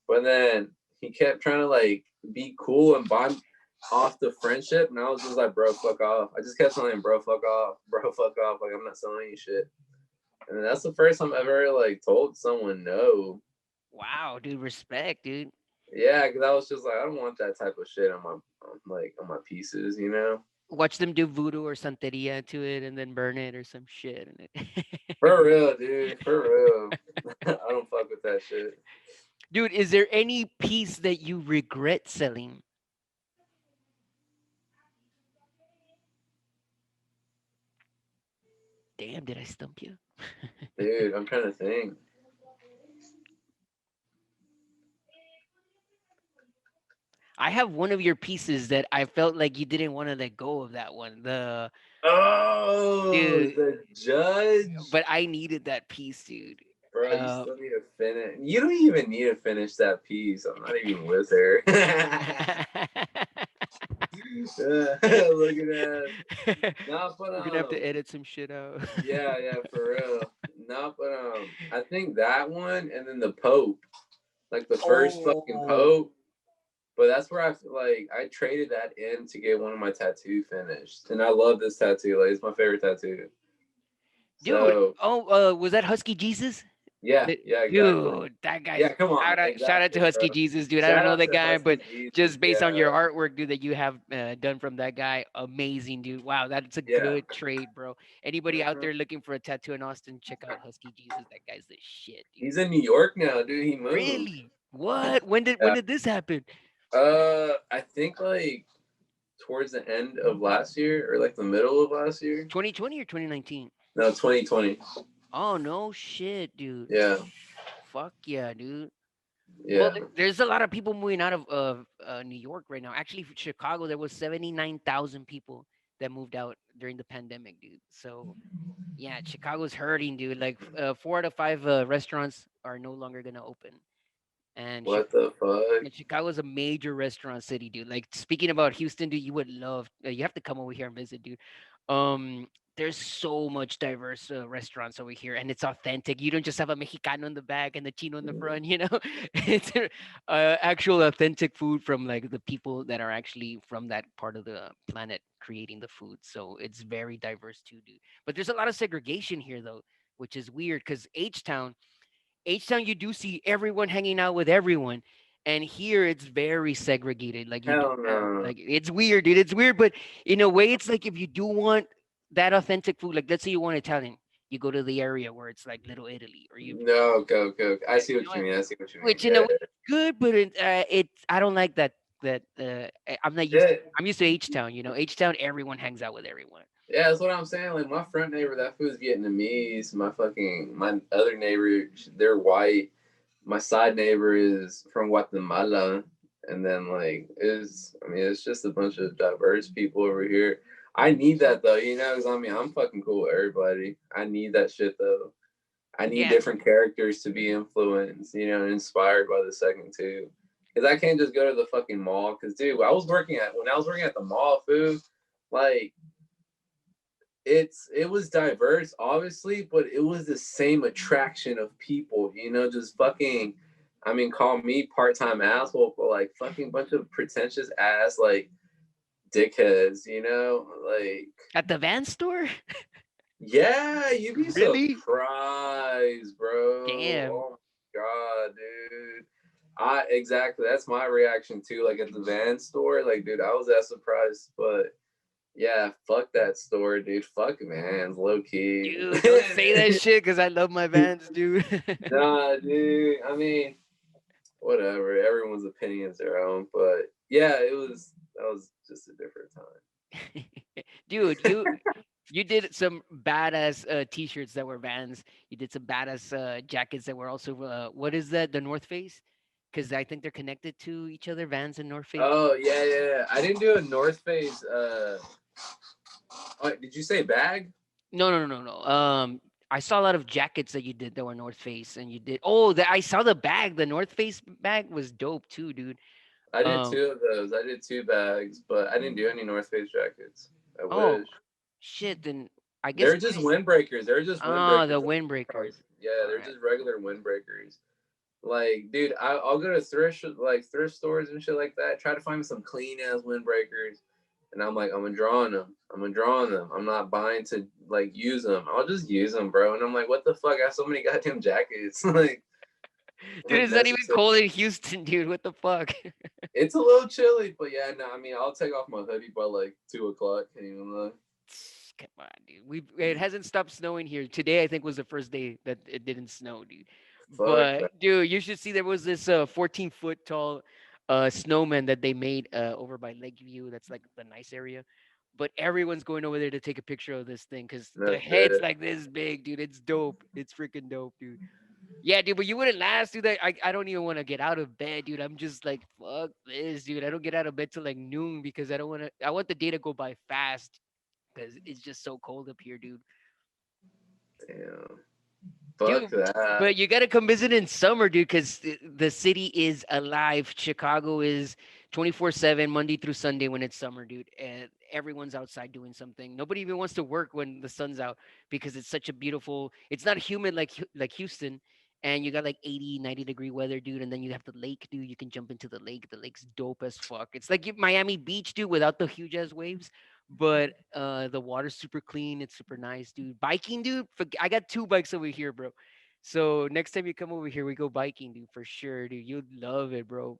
But then he kept trying to like be cool and buy off the friendship, and I was just like, "Bro, fuck off." I just kept telling him, "Bro, fuck off. Bro, fuck off. Like, I'm not selling you shit." And that's the first time I've ever like told someone no. Wow, dude, respect, dude. Yeah, because I was just like, I don't want that type of shit on my pieces, Watch them do voodoo or santeria to it and then burn it or some shit. For real, dude. For real. I don't fuck with that shit. Dude, is there any piece that you regret selling? Damn, did I stump you? Dude, I'm trying to think. I have one of your pieces that I felt like you didn't want to let go of that one. Oh, Dude, the judge. but I needed that piece, dude. Bro, you still need to finish. You don't even need to finish that piece. I'm not even with her. Look at that. No, but We're gonna have to edit some shit out. yeah, for real. No, but I think that one and then the Pope, like the first fucking Pope. But that's where I feel like I traded that in to get one of my tattoo finished, and I love this tattoo. Like, it's my favorite tattoo. Dude, So, was that Husky Jesus? yeah, exactly. Dude, that guy's Yeah, come on, shout out to Husky bro. Jesus, dude. I don't Shout know out the to guy, Husky but Jesus. just based on Yeah, your artwork, dude, that you have done from that guy, amazing, dude. Wow, that's a yeah. good trade, bro. Anybody out there looking for a tattoo in Austin, check out Husky Jesus. That guy's the shit, dude. He's in New York now, dude. He moved. Really? What? When Yeah. did this happen? I think like towards the end of last year or like the middle of last year. 2020 or 2019? No, 2020. Oh no shit, dude. Yeah. Fuck yeah, dude. Well, Yeah. there's a lot of people moving out of New York right now. Actually, Chicago, there was 79,000 people that moved out during the pandemic, dude. So, yeah, Chicago's hurting, dude. Like, 4 out of 5 restaurants are no longer gonna open, and What the and fuck? Chicago's a major restaurant city, dude. Like, speaking about Houston, dude, you would love. You have to come over here and visit, dude. Um, there's so much diverse restaurants over here, and it's authentic. You don't just have a Mexicano in the back and the Chino in the front, you know. It's actual authentic food from like the people that are actually from that part of the planet creating the food. So it's very diverse too, dude. But there's a lot of segregation here, though, which is weird because H Town, you do see everyone hanging out with everyone. And here it's very segregated. Like you do Hell have no. like it's weird, dude. It's weird, but in a way, it's like if you do want that authentic food, like let's say you want Italian, you go to the area where it's like Little Italy, or you No, go. I see you what know you what? mean. I see what you mean. Which in a Yeah. way is good, but it's I don't like that I'm not used Yeah. I'm used to H Town, you know. H Town, everyone hangs out with everyone. Yeah, that's what I'm saying. Like my front neighbor, that food's Vietnamese. My other neighbor, they're white. my side neighbor is from Guatemala, and then like it's just a bunch of diverse people over here. I need that though, you know, because I mean I'm fucking cool with everybody. I need that shit though. I need Yeah. different characters to be influenced, you know, and inspired by the second too. Because I can't just go to the fucking mall. Because dude, when I was working at the mall, food, like it was diverse, obviously, but it was the same attraction of people, you know, just fucking. I mean, call me part-time asshole, but like fucking bunch of pretentious ass like dickheads, you know, like At the van store? yeah, you'd be Really? surprised, bro. Damn. Oh my god, dude. I exactly that's my reaction too. Like at the van store, like dude, I was that surprised, but yeah, fuck that store, dude. Fuck Vans, low key. Dude, don't say that shit because I love my vans, dude. Nah, dude. I mean, whatever. Everyone's opinions their own, but yeah, that was just a different time. Dude, you did some badass t-shirts that were Vans. You did some badass jackets that were also what is that? The North Face? Because I think they're connected to each other, Vans and North Face. Oh yeah, yeah. I didn't do a North Face. Oh, did you say bag? No, no, no, no, no. I saw a lot of jackets that you did that were North Face, and you did. Oh, I saw the bag. The North Face bag was dope too, dude. I did Um. two of those. I did two bags, but I didn't do any North Face jackets. I Oh, wish. shit. Then I guess. They're just windbreakers. They're just Ah, the windbreakers. windbreakers. Yeah, All they're right. just regular windbreakers. Like, dude, I'll go to thrift stores and shit like that. Try to find some clean ass windbreakers, and I'm like, I'm gonna draw on them. I'm gonna draw on them. I'm not buying to like use them. I'll just use them, bro. And I'm like, what the fuck? I have so many goddamn jackets. Like, Dude, it's not even unnecessary. cold in Houston, dude. What the fuck? It's a little chilly, but yeah, no. I mean, I'll take off my hoodie by like 2 o'clock. Can't even lie. Come on, dude. It hasn't stopped snowing here. Today, I think was the first day that it didn't snow, dude. Fuck But that. dude, you should see there was this 14-foot tall snowman that they made over by Lakeview. That's like the nice area. But everyone's going over there to take a picture of this thing because No the head's shit. like this big, dude. It's dope. It's freaking dope, dude. Yeah, dude, but you wouldn't last, dude. I don't even want to get out of bed, dude. I'm just like, fuck this, dude. I don't get out of bed till like noon because I don't want to. I want the day to go by fast because it's just so cold up here, dude. Damn. Fuck Dude, that. but you gotta come visit in summer, dude, because the city is alive. Chicago is 24/7, Monday through Sunday when it's summer, dude. And everyone's outside doing something. Nobody even wants to work when the sun's out because it's such a beautiful. It's not humid like like Houston, and you got like 80, 90-degree weather, dude. And then you have the lake, dude. You can jump into the lake. The lake's dope as fuck. It's like Miami Beach, dude, without the huge ass waves. But the water's super clean. It's super nice, dude. Biking, dude. I got two bikes over here, bro. So next time you come over here, we go biking, dude, for sure, dude. You'd love it, bro.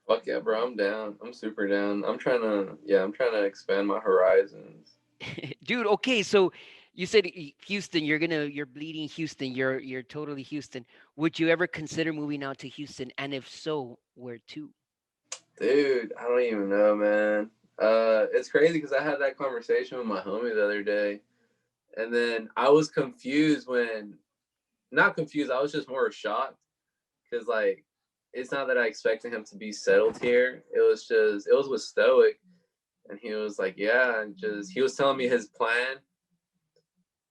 Fuck yeah, bro. I'm down. I'm super down. I'm trying to expand my horizons. Dude, okay, so you said Houston, you're bleeding Houston. You're totally Houston. Would you ever consider moving out to Houston? And if so, where to? Dude, I don't even know, man. It's crazy because I had that conversation with my homie the other day, and then I was confused when, not confused. I was just more shocked because like, it's not that I expected him to be settled here. It was with Stoic, and he was like, yeah, and just he was telling me his plan,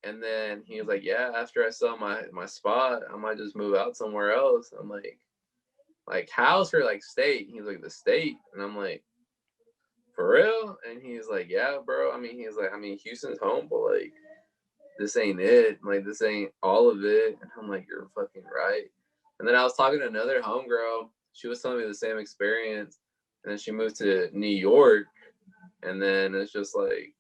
and then he was like, yeah, after I sell my spot, I might just move out somewhere else. I'm like house or like state? He's like the state, and I'm like, for real? And he's like, yeah, bro. I mean, he's like, I mean, Houston's home, but like, this ain't it. Like, this ain't all of it. And I'm like, you're fucking right. And then I was talking to another homegirl. She was telling me the same experience. And then she moved to New York. And then it's just like,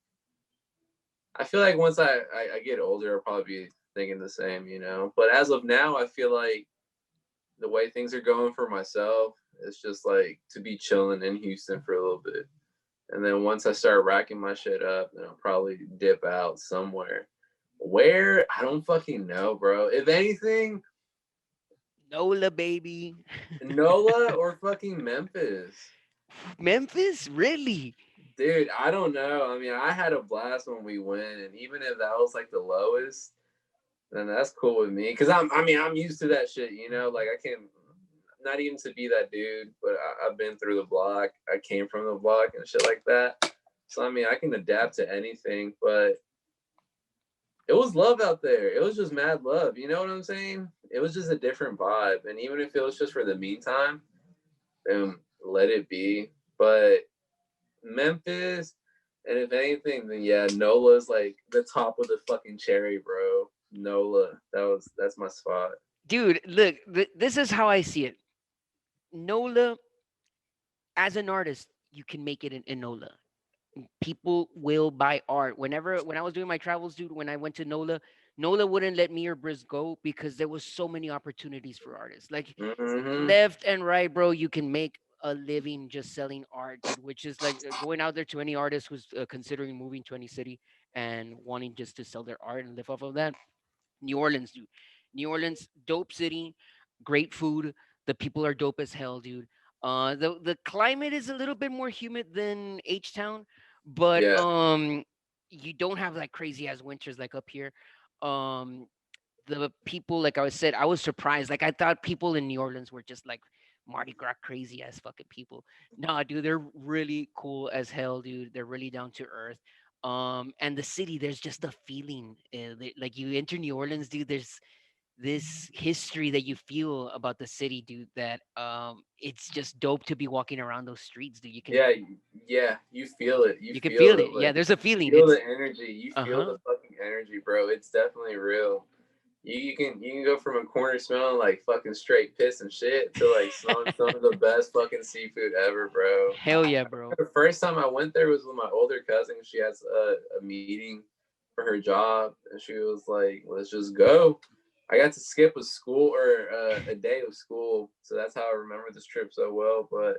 I feel like once I get older, I'll probably be thinking the same, you know? But as of now, I feel like the way things are going for myself, it's just like to be chilling in Houston for a little bit. And then once I start racking my shit up, then I'll probably dip out somewhere. Where? I don't fucking know, bro. If anything, NOLA, baby. NOLA or fucking Memphis. Memphis? Really? Dude, I don't know. I mean, I had a blast when we went, and even if that was like the lowest, then that's cool with me. Cause I'm used to that shit, you know, like I can't, not even to be that dude, but I've been through the block. I came from the block and shit like that. So, I mean, I can adapt to anything, but it was love out there. It was just mad love. You know what I'm saying? It was just a different vibe. And even if it was just for the meantime, then let it be. But Memphis, and if anything, then yeah, Nola's like the top of the fucking cherry, bro. Nola, that's my spot. Dude, look, this is how I see it. Nola, as an artist, you can make it in Nola. People will buy art. When I was doing my travels, dude, when I went to Nola, Nola wouldn't let me or Briz go because there was so many opportunities for artists. Like Mm-hmm. left and right, bro, you can make a living just selling art, dude, which is like going out there to any artist who's considering moving to any city and wanting just to sell their art and live off of that. New Orleans, dude. New Orleans, dope city, great food. The people are dope as hell, dude. The climate is a little bit more humid than H Town, but Yeah, you don't have like crazy ass winters like up here. Um, the people, like I said, I was surprised. Like I thought people in New Orleans were just like Mardi Gras crazy ass fucking people. Nah, dude, they're really cool as hell, dude. They're really down to earth. And the city, there's just a feeling. Like you enter New Orleans, dude. There's this history that you feel about the city, dude. That it's just dope to be walking around those streets, dude. yeah, yeah. You feel it. You You can feel feel it. it. Yeah, Like there's a you feeling. feel It's the energy. You uh feel huh. the fucking energy, bro. It's definitely real. You can go from a corner smelling like fucking straight piss and shit to like smelling some of the best fucking seafood ever, bro. Hell yeah, bro. The first time I went there was with my older cousin. She has a meeting for her job, and she was like, "Let's just go." I got to skip a school or a day of school, so that's how I remember this trip so well. But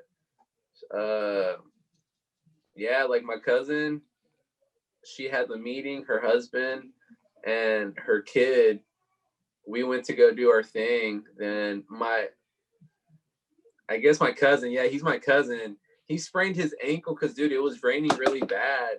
yeah, like my cousin, she had the meeting. Her husband and her kid. We went to go do our thing. Then I guess my cousin, yeah, he's my cousin. He sprained his ankle because, dude, it was raining really bad,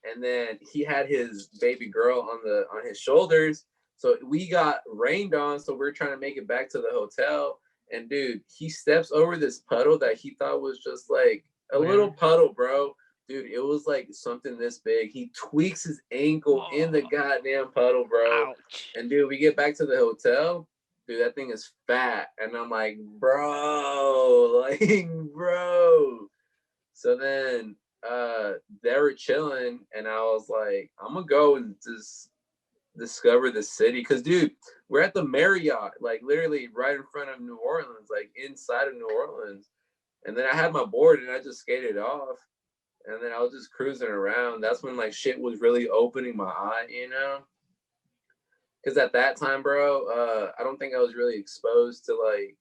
and then he had his baby girl on his shoulders. So we got rained on. So we're trying to make it back to the hotel, and dude, he steps over this puddle that he thought was just like a little Whatever. puddle, bro. Dude, it was like something this big. He tweaks his ankle in the Oh, goddamn puddle, bro. ouch. And dude, we get back to the hotel, dude, that thing is fat. And I'm like, bro, like, bro. So then they were chilling, and I was like, I'm gonna go and just discover the city. Cause dude, we're at the Marriott, like literally right in front of New Orleans, like inside of New Orleans. And then I had my board and I just skated off. And then I was just cruising around. That's when like shit was really opening my eye, you know? Because at that time, bro, I don't think I was really exposed to like,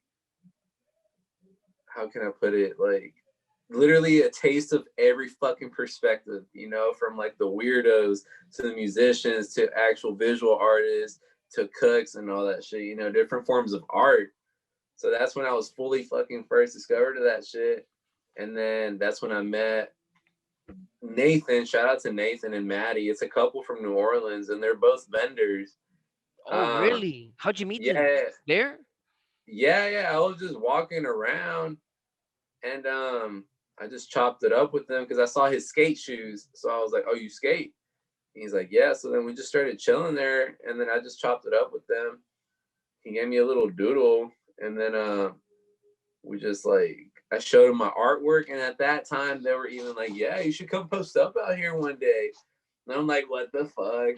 how can I put it, like literally a taste of every fucking perspective, you know, from like the weirdos to the musicians to actual visual artists to cooks and all that shit, you know, different forms of art. So that's when I was fully fucking first discovered to that shit. And then that's when I met Nathan. Shout out to Nathan and Maddie. It's a couple from New Orleans, and they're both vendors. Oh, Um, really? How'd you meet them? yeah, There? yeah. I was just walking around, and I just chopped it up with him because I saw his skate shoes. So I was like, "Oh, you skate?" And he's like, "Yeah." So then we just started chilling there, and then I just chopped it up with them. He gave me a little doodle, and then we just like I showed him my artwork, and at that time they were even like, "Yeah, you should come post up out here one day." And I'm like, "What the fuck?"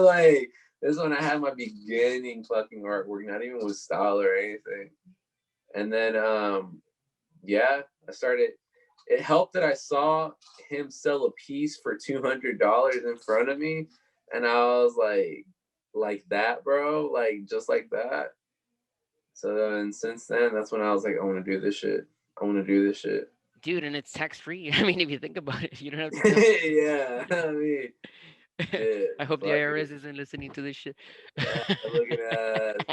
Like this is when I had my beginning fucking artwork, not even with style or anything. And then yeah, I started. It helped that I saw him sell a piece for $200 in front of me, and I was like that, bro, like just like that. So then, since then, that's when I was like, I want to do this shit. I want to do this shit. Dude, and it's tax free. I mean, if you think about it, you don't have to tell. Yeah, I mean, shit, I hope the fuck it. IRS isn't listening to this shit. Yeah, look at that.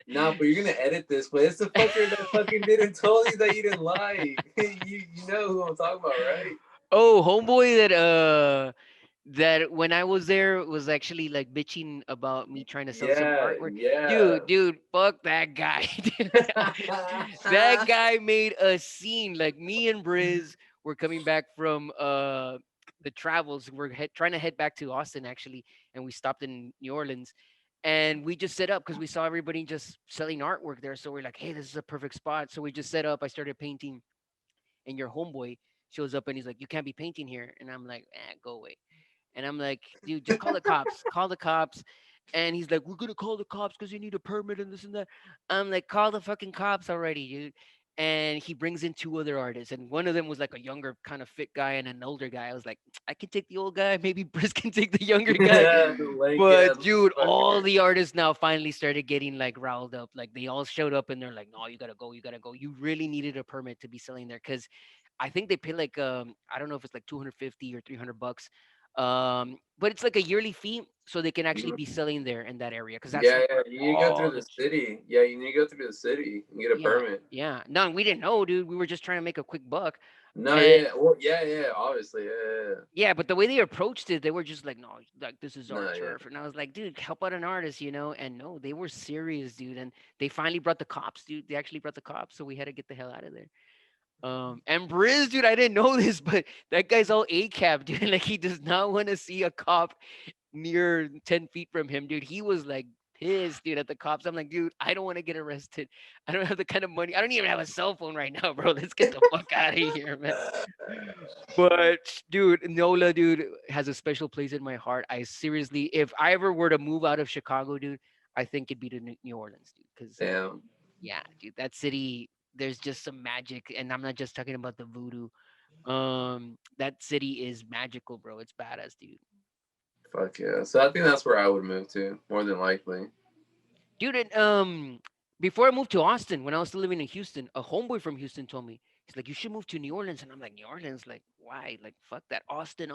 Nah, but you're gonna edit this, but it's the fucker that fucking didn't told you that you didn't like. You know who I'm talking about, right? Oh, homeboy that that when I was there was actually like bitching about me trying to sell some Yeah, artwork. yeah. Dude, fuck that guy. Dude. That guy made a scene. Like me and Briz were coming back from the travels. Trying to head back to Austin actually, and we stopped in New Orleans. And we just set up because we saw everybody just selling artwork there. So we're like, hey, this is a perfect spot. So we just set up. I started painting, and your homeboy shows up and he's like, you can't be painting here. And I'm like, go away. And I'm like, dude, just call the cops. Call the cops. And he's like, we're gonna call the cops because you need a permit and this and that. I'm like, call the fucking cops already, dude. And he brings in two other artists, and one of them was like a younger, kind of fit guy, and an older guy. I was like, I can take the old guy, maybe Briss can take the younger guy. The lanky ass But dude, all motherfucker. the artists now finally started getting like riled up. Like they all showed up and they're like, no, you gotta go, you gotta go. You really needed a permit to be selling there because I think they pay like I don't know if it's like 250 or $300. But it's like a yearly fee, so they can actually Mhm. be selling there in that area because that's Yeah, like yeah. where You need to go through all the the city. Yeah, you need to go through the city and get a yeah, permit. yeah. No, we didn't know, dude. We were just trying to make a quick buck, No, and yeah. Well, yeah, yeah. Obviously, yeah, yeah. yeah, but the way they approached it, they were just like, no, like this is our No, yeah. turf, and I was like, dude, help out an artist, you know? And no, they were serious, dude, and they finally brought the cops, dude. They actually brought the cops, so we had to get the hell out of there. And Briz, dude, I didn't know this, but that guy's all ACAB, dude. Like he does not want to see a cop near 10 feet from him, dude. He was like pissed, dude, at the cops. I'm like, dude, I don't want to get arrested. I don't have the kind of money. I don't even have a cell phone right now, bro. Let's get the fuck out of here, man. But dude, Nola, dude, has a special place in my heart. I seriously, if I ever were to move out of Chicago, dude, I think it'd be to New Orleans, dude. Because Damn. yeah, dude, that city, there's just some magic, and I'm not just talking about the voodoo. That city is magical, bro. It's badass, dude. Fuck yeah. So I think that's where I would move to, more than likely. Dude, and before I moved to Austin, when I was still living in Houston, a homeboy from Houston told me, he's like, you should move to New Orleans. And I'm like, New Orleans? Like, why? Like, fuck that. Austin.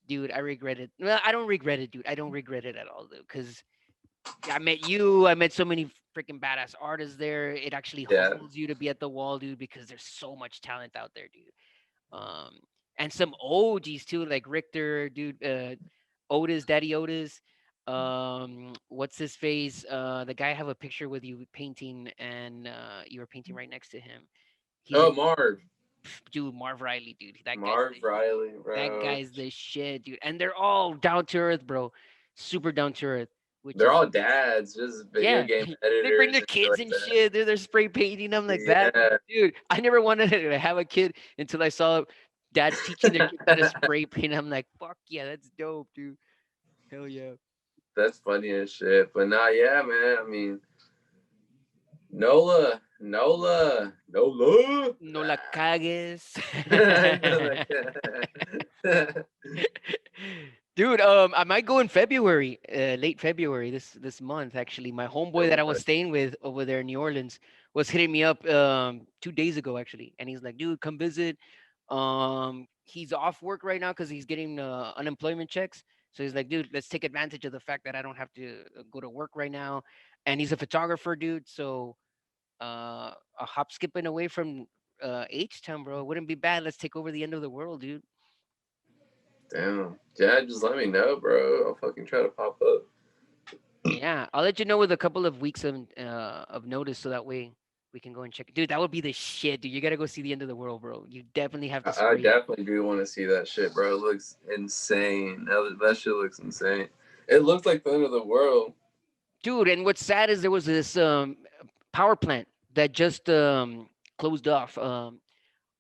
Dude, I regret it. Well, I don't regret it, dude. I don't regret it at all, though, because I met you. I met so many freaking badass artists there. It actually Yeah. humbles you to be at the wall, dude, because there's so much talent out there, dude. Um, and some OGs too, like Richter, dude, Otis, Daddy Otis. What's his face? The guy I have a picture with you painting, and you were painting right next to him. He's Oh, in Marv. dude, Marv Riley, dude. Marv Riley, That bro. guy's the shit, dude. And they're all down to earth, bro. Super down to earth, which They're is all dads, just video yeah. game They bring editors their and shit kids like and that. shit. They're spray painting them like that, Yeah, dude. I never wanted to have a kid until I saw dads teaching their kids how to spray paint. I'm like, fuck yeah, that's dope, dude. Hell yeah. that's funny as shit. But nah, yeah, man. I mean, Nola. No la cagues. Dude, I might go in February, late February this month. Actually, my homeboy that I was staying with over there in New Orleans was hitting me up 2 days ago, actually, and he's like, "Dude, come visit." He's off work right now because he's getting unemployment checks. So he's like, "Dude, let's take advantage of the fact that I don't have to go to work right now." And he's a photographer, dude. So a hop skipping away from H Town, bro. Wouldn't be bad. Let's take over the end of the world, dude. Damn. Yeah, just let me know, bro. I'll fucking try to pop up. Yeah, I'll let you know with a couple of weeks of notice, so that way we can go and check. Dude, that would be the shit, dude. You gotta go see the end of the world, bro. You definitely have to I spray, definitely do want to see that shit, bro. It looks insane. That shit looks insane. It looks like the end of the world. dude. And what's sad is there was this power plant that just closed off.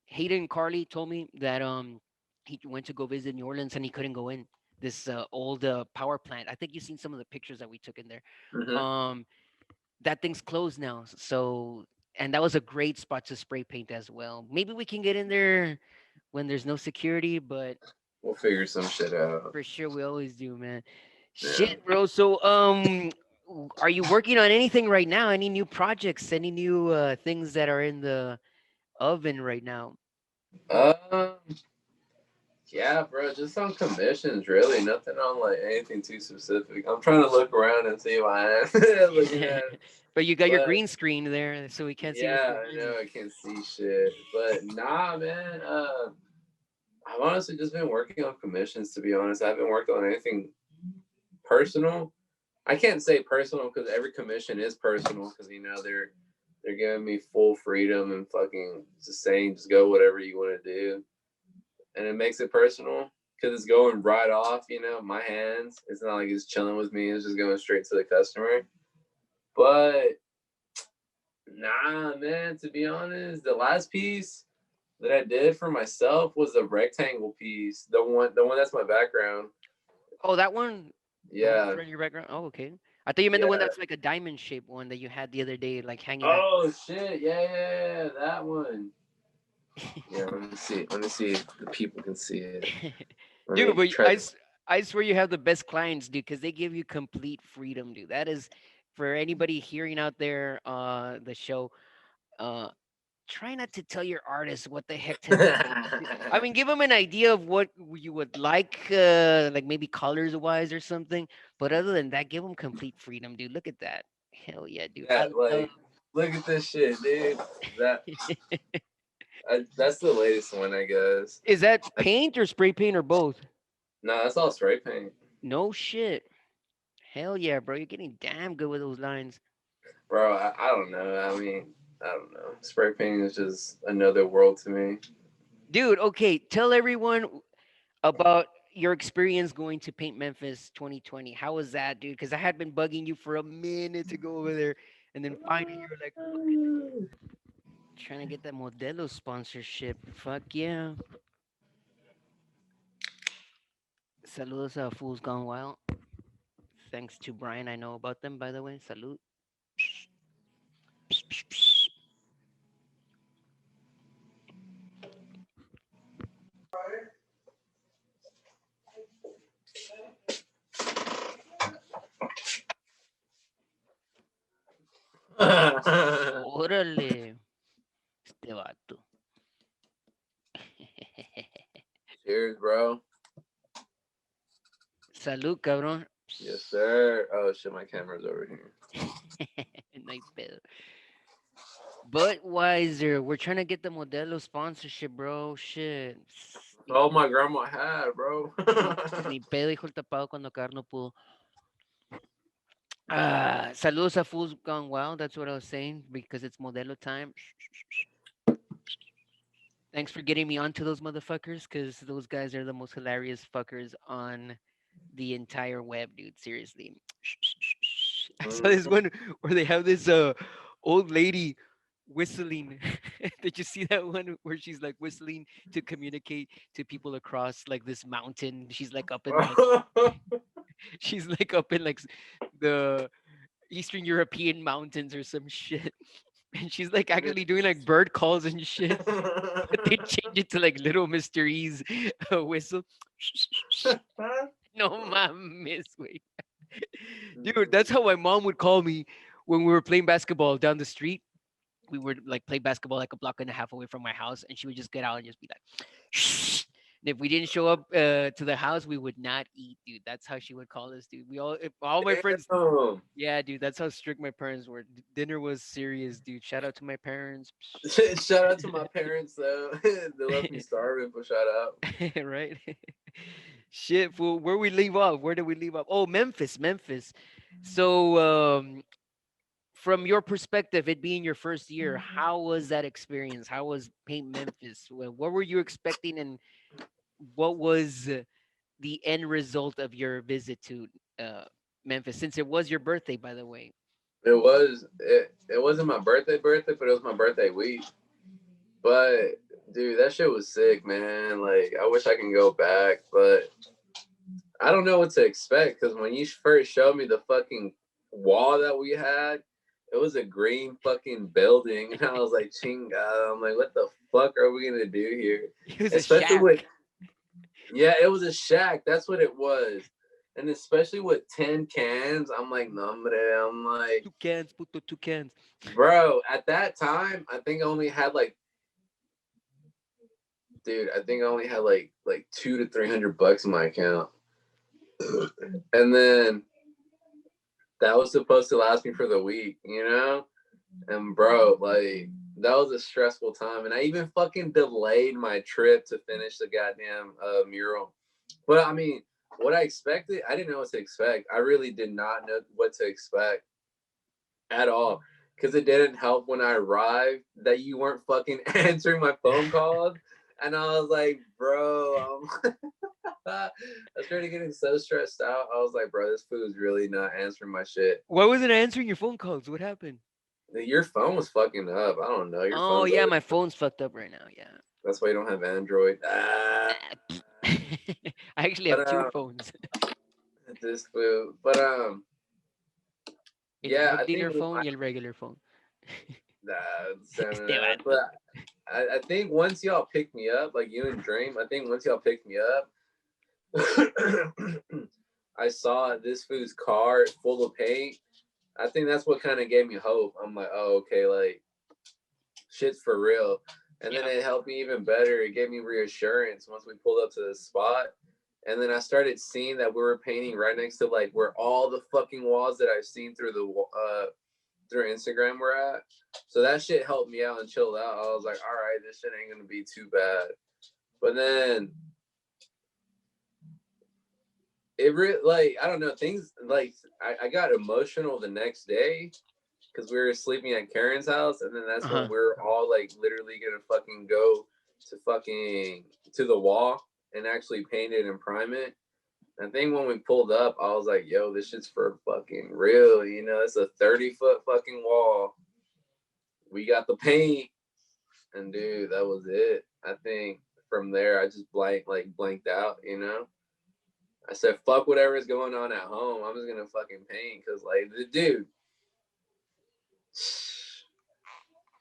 Hayden Carly told me that he went to go visit New Orleans and he couldn't go in this old power plant. I think you've seen some of the pictures that we took in there. Hmm. Um, that thing's closed now. So, and that was a great spot to spray paint as well. Maybe we can get in there when there's no security, but We'll figure some shit out. for sure we always do, man. Yeah. Shit, bro. So, are you working on anything right now? Any new projects? Any new things that are in the oven right now? Um. Yeah, bro. Just on commissions, really. Nothing on like anything too specific. I'm trying to look around and see what I am looking at. But you got your But green screen there, so we can't see what you're yeah, I doing. know I can't see shit. But nah, man. I've honestly just been working on commissions, to be honest. I haven't worked on anything personal. I can't say personal because every commission is personal because they're giving me full freedom and fucking just saying just go whatever you want to do, and it makes it personal because it's going right off, my hands. It's not like it's chilling with me. It's just going straight to the customer. But nah, man. To be honest, the last piece that I did for myself was a rectangle piece. The one that's my background. Oh, that one. The one Yeah, that's in your background. Oh, okay. I thought you meant the one yeah. that's like a diamond shaped one that you had the other day, like hanging out. Oh shit! Yeah, that one. Yeah, let me see. Let me see if the people can see it. Let Dude, me but try. I swear you have the best clients, dude, because they give you complete freedom, dude. That is for anybody hearing out there, the show. Uh, Try not to tell your artist what the heck to do. I mean, give them an idea of what you would like maybe colors wise or something. But other than that, give them complete freedom, dude. Look at that. Hell yeah, dude. Yeah, I love. like look at this shit, dude. That that's the latest one, I guess. Is that paint or spray paint or both? No, that's all spray paint, No shit. Hell yeah, bro. You're getting damn good with those lines. bro. I don't know. I mean, I don't know. Spray paint is just another world to me. Dude, okay, tell everyone about your experience going to Paint Memphis 2020. How was that, dude? Because I had been bugging you for a minute to go over there, and then finally you're like, fuck it, trying to get that Modelo sponsorship. Fuck yeah. Saludos a Fools Gone Wild. Thanks to Bryan, I know about them, by the way. Salute. Órale, este vato. Cheers, bro. Salud, cabrón. Yes, sir. Oh shit, my camera's over here. No hay pedo. Budweiser, we're trying to get the Modelo sponsorship, bro. Shit. Oh, my grandma had, bro. Ni pedo, hijo el tapado cuando Car no pudo. Saludos a Fools Gone Wild. That's what I was saying because it's Modelo time. Thanks for getting me onto those motherfuckers because those guys are the most hilarious fuckers on the entire web, dude. Seriously. I saw this one where they have this old lady whistling. Did you see that one where she's like whistling to communicate to people across like this mountain? She's like up in like she's like up in like the Eastern European mountains or some shit. And she's like actually doing like bird calls and shit. But they change it to like Little Mr. E's whistle. No mames, wait. Dude, that's how my mom would call me when we were playing basketball down the street. We would like play basketball like a block and a half away from my house, and she would just get out and just be like, shh. And if we didn't show up to the house, we would not eat, dude. That's how she would call us, dude. All my friends, Damn. yeah, dude. That's how strict my parents were. Dinner was serious, dude. Shout out to my parents. Shout out to my parents though. They left me starving, but shout out. Right? Shit, fool. Where we leave off? Where did we leave off? Oh, Memphis, Memphis. So, from your perspective, it being your first year, how was that experience? How was Paint Memphis? What were you expecting, and what was the end result of your visit to Memphis? Since it was your birthday, by the way. It wasn't my birthday, but it was my birthday week. But dude, that shit was sick, man. Like I wish I can go back, but I don't know what to expect because when you first showed me the fucking wall that we had, it was a green fucking building, and I was like, "Chinga!" I'm like, "What the fuck are we gonna do here?" It was a Especially shack. with it was a shack. That's what it was, and especially with 10 cans, I'm like, "No, hombre." I'm like, 2 cans, puto, 2 cans. bro. At that time, I think I only had like, dude, I think I only had like $200 to $300 in my account, and then that was supposed to last me for the week, And bro, like that was a stressful time, and I even fucking delayed my trip to finish the goddamn mural. But I mean, what I expected, I didn't know what to expect. I really did not know what to expect at all, because it didn't help when I arrived that you weren't fucking answering my phone calls, and I was like, bro, I started getting so stressed out. I was like, bro, this food's really not answering my shit. Why wasn't answering your phone calls? What happened? Your phone was fucking up. I don't know. Your Oh phone's yeah, always, my phone's fucked up right now. Yeah. that's why you don't have Android. I actually But have two phones. this food. But El yeah, drug I think dealer phone y el regular phone. nah, Este vato. but I think once y'all picked me up, like you and Dream, I think once y'all picked me up, I saw this food's car full of paint. I think that's what kind of gave me hope. I'm like, oh, okay, like shit's for real. And then Yeah. it helped me even better. It gave me reassurance once we pulled up to the spot. And then I started seeing that we were painting right next to like where all the fucking walls that I've seen through the through Instagram were at. So that shit helped me out and chilled out. I was like, all right, this shit ain't gonna be too bad. But then it really, like, I don't know, things like I got emotional the next day because we were sleeping at Karen's house, and then that's when Uh-huh. we are all like literally gonna fucking go to fucking to the wall and actually paint it and prime it. I think when we pulled up, I was like, yo, this shit's for fucking real. You know, it's a 30-foot fucking wall. We got the paint. And dude, that was it. I think from there, I just blanked out, you know? I said, fuck whatever's going on at home. I'm just going to fucking paint. Cause like, dude,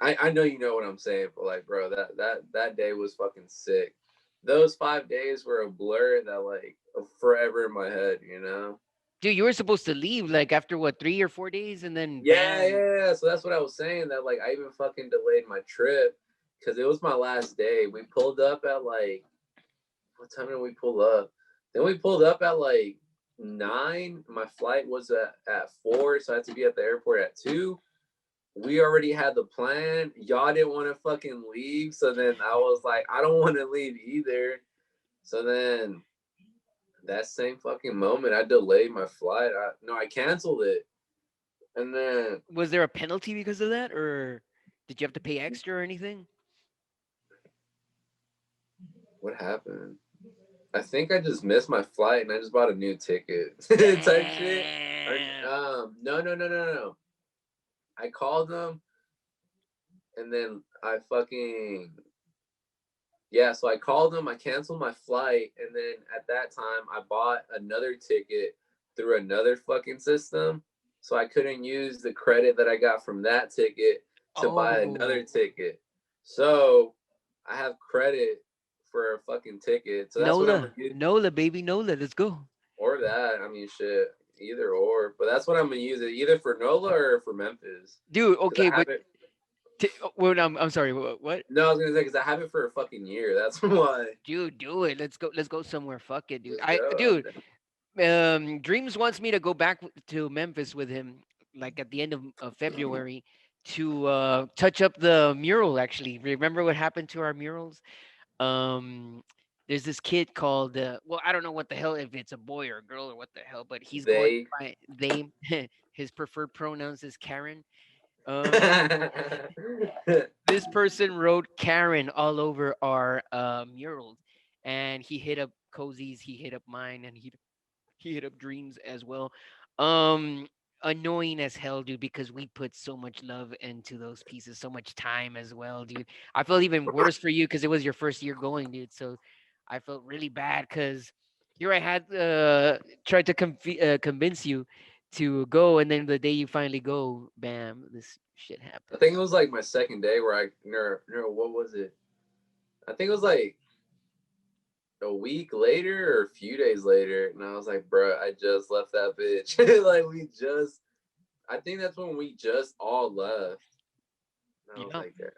I know you know what I'm saying, but like, bro, that day was fucking sick. Those 5 days were a blur that like forever in my head, you know? Dude, you were supposed to leave like after what, 3 or 4 days, and then Yeah, bam. yeah. So that's what I was saying. That like I even fucking delayed my trip because it was my last day. We pulled up at like what time did we pull up? Then we pulled up at like 9. My flight was at 4, so I had to be at the airport at 2. We already had the plan. Y'all didn't want to fucking leave, so then I was like, I don't want to leave either. So then that same fucking moment, I delayed my flight. I canceled it, and then Was there a penalty because of that, or did you have to pay extra or anything? what happened? I think I just missed my flight and I just bought a new ticket type shit. Or, Damn. no. I called them and then I fucking yeah. So I called them. I canceled my flight and then at that time I bought another ticket through another fucking system. So I couldn't use the credit that I got from that ticket to buy Oh, another ticket. So I have credit for a fucking ticket. So that's what I'm Nola, gonna use. Nola, baby, Nola, let's go. Or that. I mean, shit. Either or. But that's what I'm gonna use it either for NOLA or for Memphis. Dude, Because okay, I have but it. well, no, I'm sorry. What? No, I was gonna say because I have it for a fucking year. That's why. Dude, do it. Let's go. Let's go somewhere. Fuck it, dude. Let's go. Dude, Dreams wants me to go back to Memphis with him, like at the end of February, to touch up the mural. Actually, remember what happened to our murals? Um, there's this kid called well, I don't know what the hell if it's a boy or a girl or what the hell, but he's going They. by they. His preferred pronouns is Karen. Um, this person wrote Karen all over our murals, and he hit up Cozy's, he hit up mine, and he hit up Dreams as well. Um, Annoying as hell, dude, because we put so much love into those pieces, so much time as well, dude. I felt even worse for you because it was your first year going, dude. So I felt really bad because here I had tried to convince you to go, and then the day you finally go, bam, this shit I think it happens. was like my second day where I no, what was it? I think it was like a week later or a few days later, and I was like, bro, I just left that bitch. like we just. I think that's when we just all left. And I was Yep, like, damn.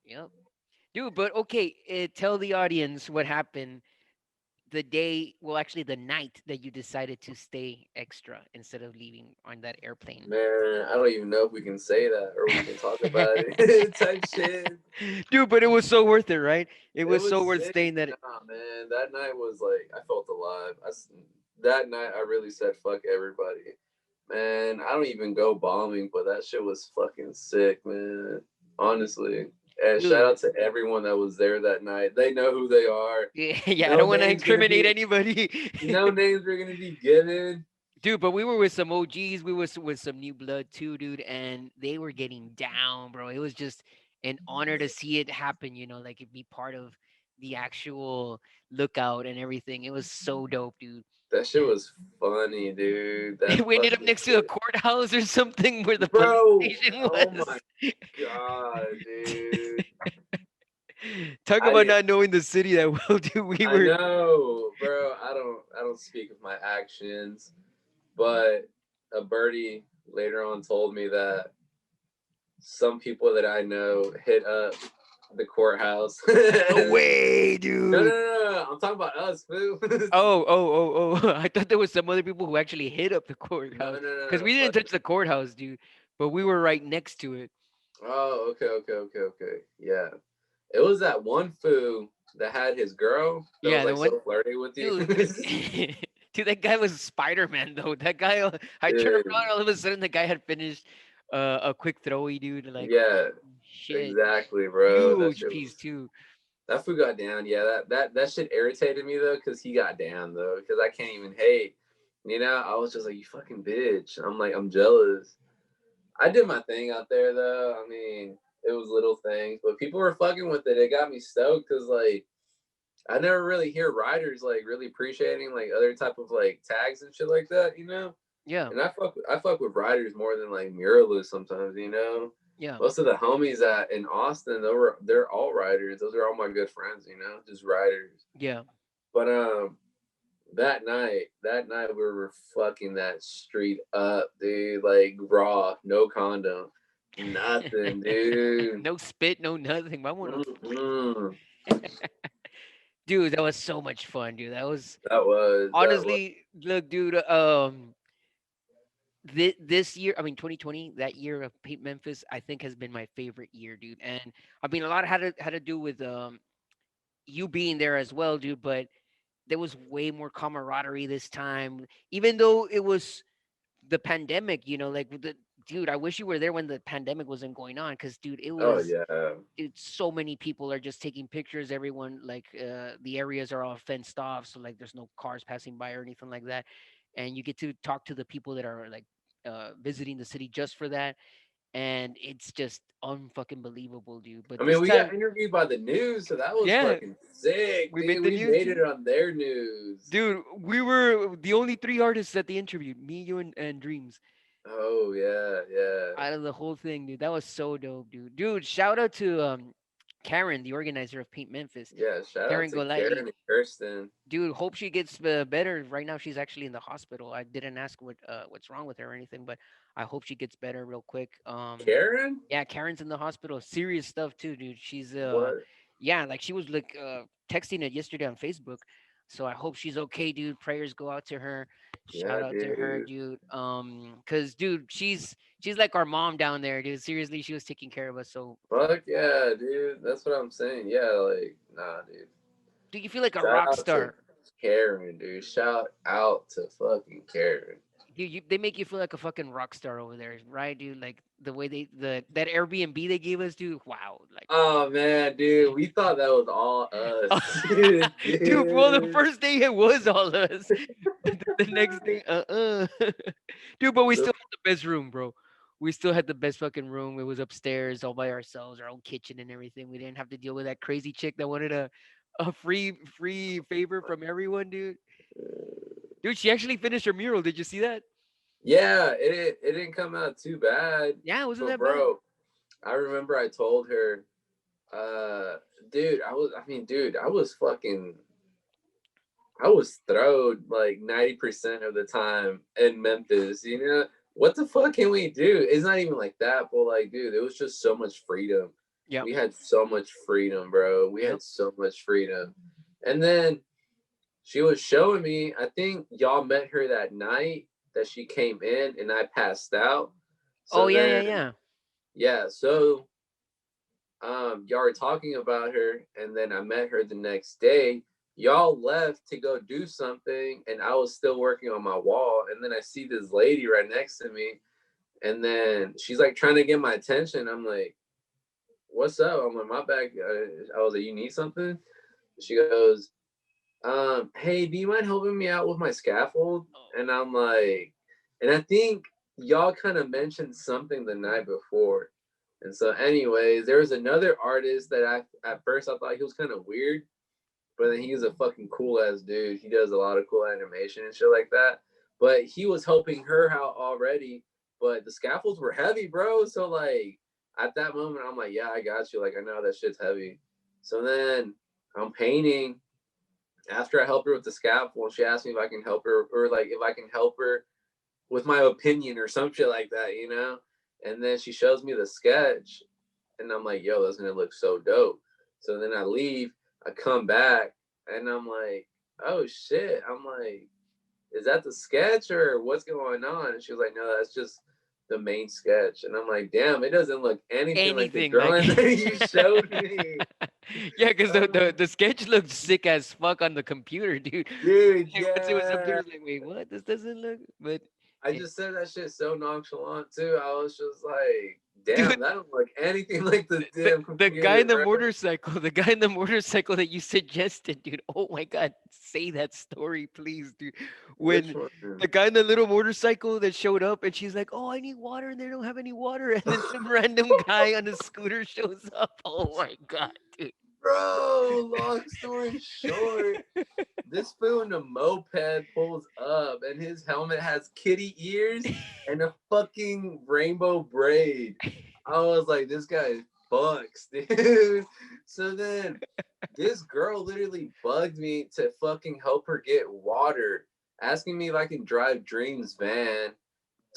yep, dude. But okay, tell the audience what happened the day, well, actually the night that you decided to stay extra instead of leaving on that airplane? Man, I don't even know if we can say that or we can talk about it type shit. Dude, but it was so worth it, right? It It was so was worth sick. staying that. Nah, man, that night was like I felt alive. That night I really said fuck everybody. Man, I don't even go bombing, but that shit was fucking sick, man. Honestly. And shout Dude, out to everyone that was there that night. They know who they are. yeah, I No don't want to names gonna incriminate be anybody. no names are gonna be given. Dude, but we were with some OGs. We was with some new blood too, dude, and they were getting down, bro. It was just an honor to see it happen, like it be part of the actual lookout and everything. It was so dope, dude. That shit was funny, dude. That We ended up fucking next to a shit. courthouse or something where the police Bro, station oh was. my god, dude. Talk I about didn't not knowing the city that well, dude. We I were. know, bro. I don't speak of my actions, but a birdie later on told me that some people that I know hit up the courthouse. No way, No, no, dude. no, no. I'm talking about us, fool. Oh. I thought there was some other people who actually hit up the No, courthouse no, no, because no. we didn't Fuck. touch the courthouse, dude. But we were right next to it. Oh, okay. Yeah. It was that one fool that had his girl that was Yeah, the like one so flirty with you. dude. Dude, that guy was Spider-Man though. That guy, I turned Dude, around, all of a sudden the guy had finished a quick throwy, dude. Like, yeah, shit, exactly, bro. That huge shit piece was too. that fool got down. Yeah, that shit irritated me though, because he got down though, because I can't even hate. I was just like, you fucking bitch. I'm like, I'm jealous. I did my thing out there though. I mean, it was little things, but people were fucking with it. It got me stoked because like I never really hear riders like really appreciating like other type of like tags and shit like that. Yeah, And I fuck with riders more than like muralists sometimes. yeah, Most of the homies at in Austin, they're all riders. Those are all my good friends, just riders. yeah. But that night we were fucking that street up, dude. Like raw, no condom, nothing, dude. No spit, no nothing. I want to. Mm-mm. Dude, that was so much fun, dude. That was That was. honestly, look, dude. This year, I mean, 2020, that year of Paint Memphis, I think has been my favorite year, dude. And I mean, a lot had to do with you being there as well, dude. But there was way more camaraderie this time, even though it was the pandemic. Like with the dude. I wish you were there when the pandemic wasn't going on, because dude, it Oh was. yeah. Dude, so many people are just taking pictures. Everyone, like, the areas are all fenced off, so like there's no cars passing by or anything like that, and you get to talk to the people that are like visiting the city just for that, and it's just unfucking believable, dude. But I mean, this we time, got interviewed by the news, so that was yeah, fucking sick, we made dude. the We news, made dude. it on their news. Dude, we were the only three artists that they interviewed, me, you, and Dreams, Oh yeah, yeah, out of the whole thing, dude. That was so dope, dude. Dude, shout out to Karen, the organizer of Paint Memphis. yeah. Shout out Karen to Golightly. Karen and Kirsten. Dude, hope she gets better. Right now, she's actually in the hospital. I didn't ask what's wrong with her or anything, but I hope she gets better real quick. Karen? Yeah, Karen's in the hospital. Serious stuff too, dude. She's What? yeah, like she was like texting it yesterday on Facebook. So I hope she's okay, dude. Prayers go out to her. Shout Yeah, out to her, dude. dude. Cause dude, she's like our mom down there, dude. Seriously, she was taking care of us. So, Fuck yeah, dude. That's what I'm saying. Yeah, like, nah, dude. do you feel like a Shout rock out to star? Karen, dude. Shout out to fucking Karen. Dude, they make you feel like a fucking rock star over there, right, dude? Like the way that Airbnb they gave us, dude. Wow, like, Oh man, dude. We thought that was all us. dude. Well, the Dude. first day it was all us. The next day, dude. But we still had the best room, bro. We still had the best fucking room. It was upstairs, all by ourselves, our own kitchen and everything. We didn't have to deal with that crazy chick that wanted a free favor from everyone, dude. Dude, she actually finished her mural. Did you see that? Yeah, it didn't come out too bad. Yeah, it wasn't But that bad. bro, I remember I told her, dude, I was fucking I was throwed like 90% of the time in Memphis. What the fuck can we do? It's not even like that, but like, dude, it was just so much freedom. Yep. We had so much freedom, bro. We Yep. had so much freedom. And then she was showing me. I think y'all met her that night that she came in, and I passed out. Oh So then, yeah. So y'all were talking about her, and then I met her the next day. Y'all left to go do something, and I was still working on my wall. And then I see this lady right next to me, and then she's like trying to get my attention. I'm like, "What's up?" I'm like, "My bag." I was like, "You need something?" She goes, "Hey, do you mind helping me out with my scaffold?" And I'm like, and I think y'all kind of mentioned something the night before. And so, anyways, there was another artist that at first I thought he was kind of weird, but then he's a fucking cool ass dude. He does a lot of cool animation and shit like that. But he was helping her out already, but the scaffolds were heavy, bro. So like at that moment, I'm like, yeah, I got you. Like I know that shit's heavy. So then I'm painting. After I help her with the scaffold, she asked me if I can help her, or like if I can help her with my opinion or some shit like that, you know? And then she shows me the sketch, and I'm like, yo, that's gonna look so dope. So then I leave, I come back, and I'm like, oh shit. I'm like, is that the sketch or what's going on? And she was like, no, that's just the main sketch. And I'm like, damn, it doesn't look anything like the Anything like drawing that you showed me. yeah, because the sketch looked sick as fuck on the computer, dude. Dude, And once it was up there, I yeah. was like, wait, what? This doesn't look. But I it, just said that shit so nonchalant too. I was just like, damn, dude, that don't look anything like the the damn the guy in computer, the bro. motorcycle, the guy in the motorcycle that you suggested, dude. Oh my god, say that story, please, dude. Which When one? the guy in the little motorcycle that showed up, and she's like, "Oh, I need water," and they don't have any water, and then some random guy on a scooter shows up. Oh my god, dude. Bro, long story short, this fool in a moped pulls up and his helmet has kitty ears and a fucking rainbow braid. I was like, this guy bucks, dude. So then this girl literally bugged me to fucking help her get water, asking me if I can drive Dream's van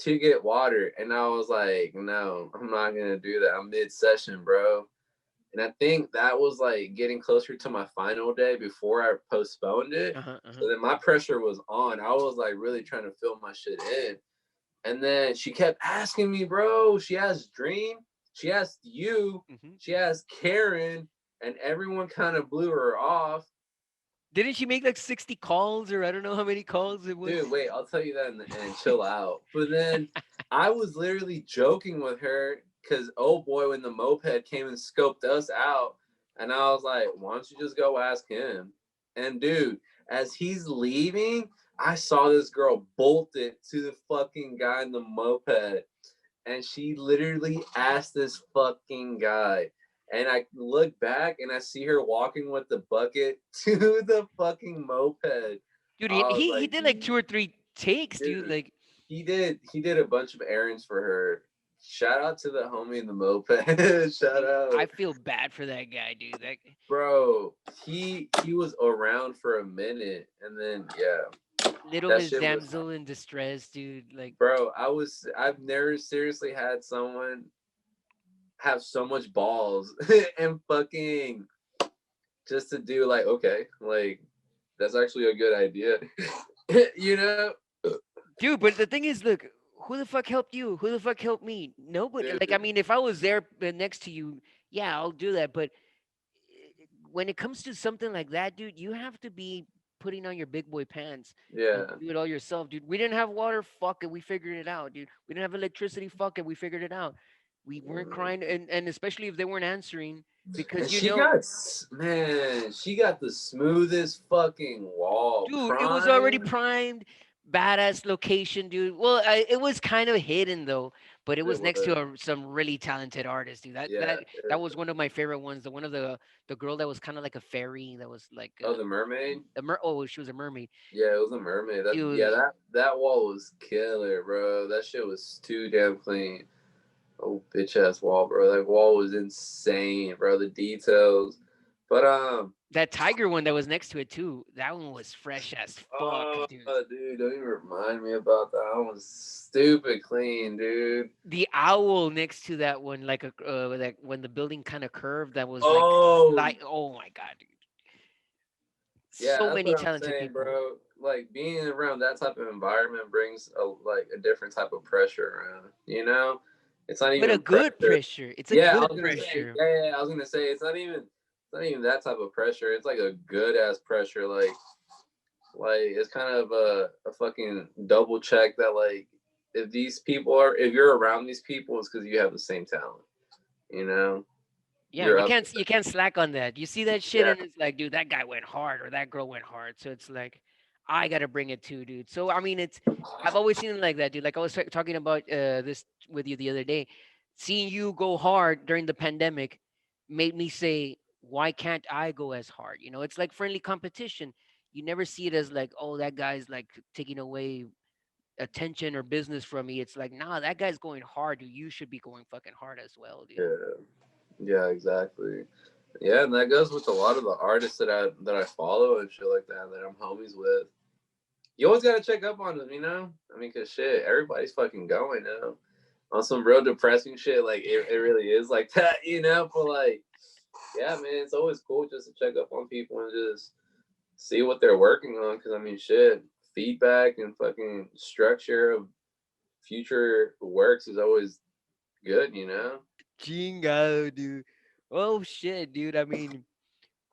to get water. And I was like, no, I'm not gonna do that. I'm mid-session, bro. And I think that was like getting closer to my final day before I postponed it. Uh-huh, uh-huh. So then my pressure was on. I was like really trying to fill my shit in. And then she kept asking me, bro. She asked Dream, she asked you, Hmm. she asked Karen, and everyone kind of blew her off. Didn't she make like 60 calls or I don't know how many calls it was? Dude, wait, I'll tell you that and chill out. But then I was literally joking with her because oh boy, when the moped came and scoped us out, and I was like, why don't you just go ask him? And dude, as he's leaving, I saw this girl bolt it to the fucking guy in the moped, and she literally asked this fucking guy. And I look back and I see her walking with the bucket to the fucking moped. Dude, I was he like, did like 2 or 3 takes, dude. dude, Like, he did a bunch of errands for her. Shout out to the homie in the moped. Shout dude, I out. feel bad for that guy, dude. That Bro, he was around for a minute and then yeah, little that Miss shit was Damsel in distress, dude. Like, bro, I've never seriously had someone have so much balls and fucking just to do like okay, like that's actually a good idea. You know? dude, but the thing is, look, who the fuck helped you? Who the fuck helped me? Nobody. Like, I Dude. mean, if I was there next to you, yeah, I'll do that. But when it comes to something like that, dude, you have to be putting on your big boy pants and Yeah. do it all yourself, dude. We didn't have water, fuck it, we figured it out, dude. We didn't have electricity, fuck it, we figured it out. We weren't crying, and especially if they weren't answering, And because she got man, she got the smoothest fucking wall. dude, it was already Prime. primed, badass location, dude. Well, it was kind of hidden though, but it It was next was. to some really talented artists, dude. That Yeah. that that was one of my favorite ones. The one of the girl that was kind of like a fairy, that was like Oh, the mermaid. oh, she was a mermaid. Yeah, it was a mermaid. She That yeah, was that wall was killer, bro. That shit was too damn clean. Oh, bitch ass wall, bro. That wall was insane, bro. The details. But that tiger one that was next to it too. That one was fresh as fuck, oh, dude. dude, don't even remind me about that. That was stupid clean, dude. The owl next to that one, like when the building kind of curved, that was like Oh, oh my god, dude. Yeah, So that's many what I'm talented saying, people. bro. Like being around that type of environment brings a different type of pressure around. You know, it's not But a even good pressure. pressure. It's a Yeah, I good was gonna say. pressure. Yeah, I was gonna say it's not even that type of pressure. It's like a good ass pressure. Like it's kind of a fucking double check that like if you're around these people, it's because you have the same talent. You know, Yeah, you're you up. can't you can't slack on that. You see that shit Yeah, and it's like, dude, that guy went hard or that girl went hard. So it's like, I gotta bring it too, dude. So I mean, it's I've always seen it like that, dude. Like I was talking about this with you the other day. Seeing you go hard during the pandemic made me say, why can't I go as hard? You know, it's like friendly competition. You never see it as like, oh, that guy's like taking away attention or business from me. It's like, nah, that guy's going hard, dude. You should be going fucking hard as well, dude. yeah, yeah, exactly. Yeah, and that goes with a lot of the artists that I follow and shit like that that I'm homies with. You always gotta check up on them, you know. I mean, cause shit, everybody's fucking going now on some real depressing shit. Like it really is like that, you know. But like, yeah, man, it's always cool just to check up on people and just see what they're working on. Cause I mean, shit, feedback and fucking structure of future works is always good, you know. Jingo, dude. Oh shit, dude. I mean,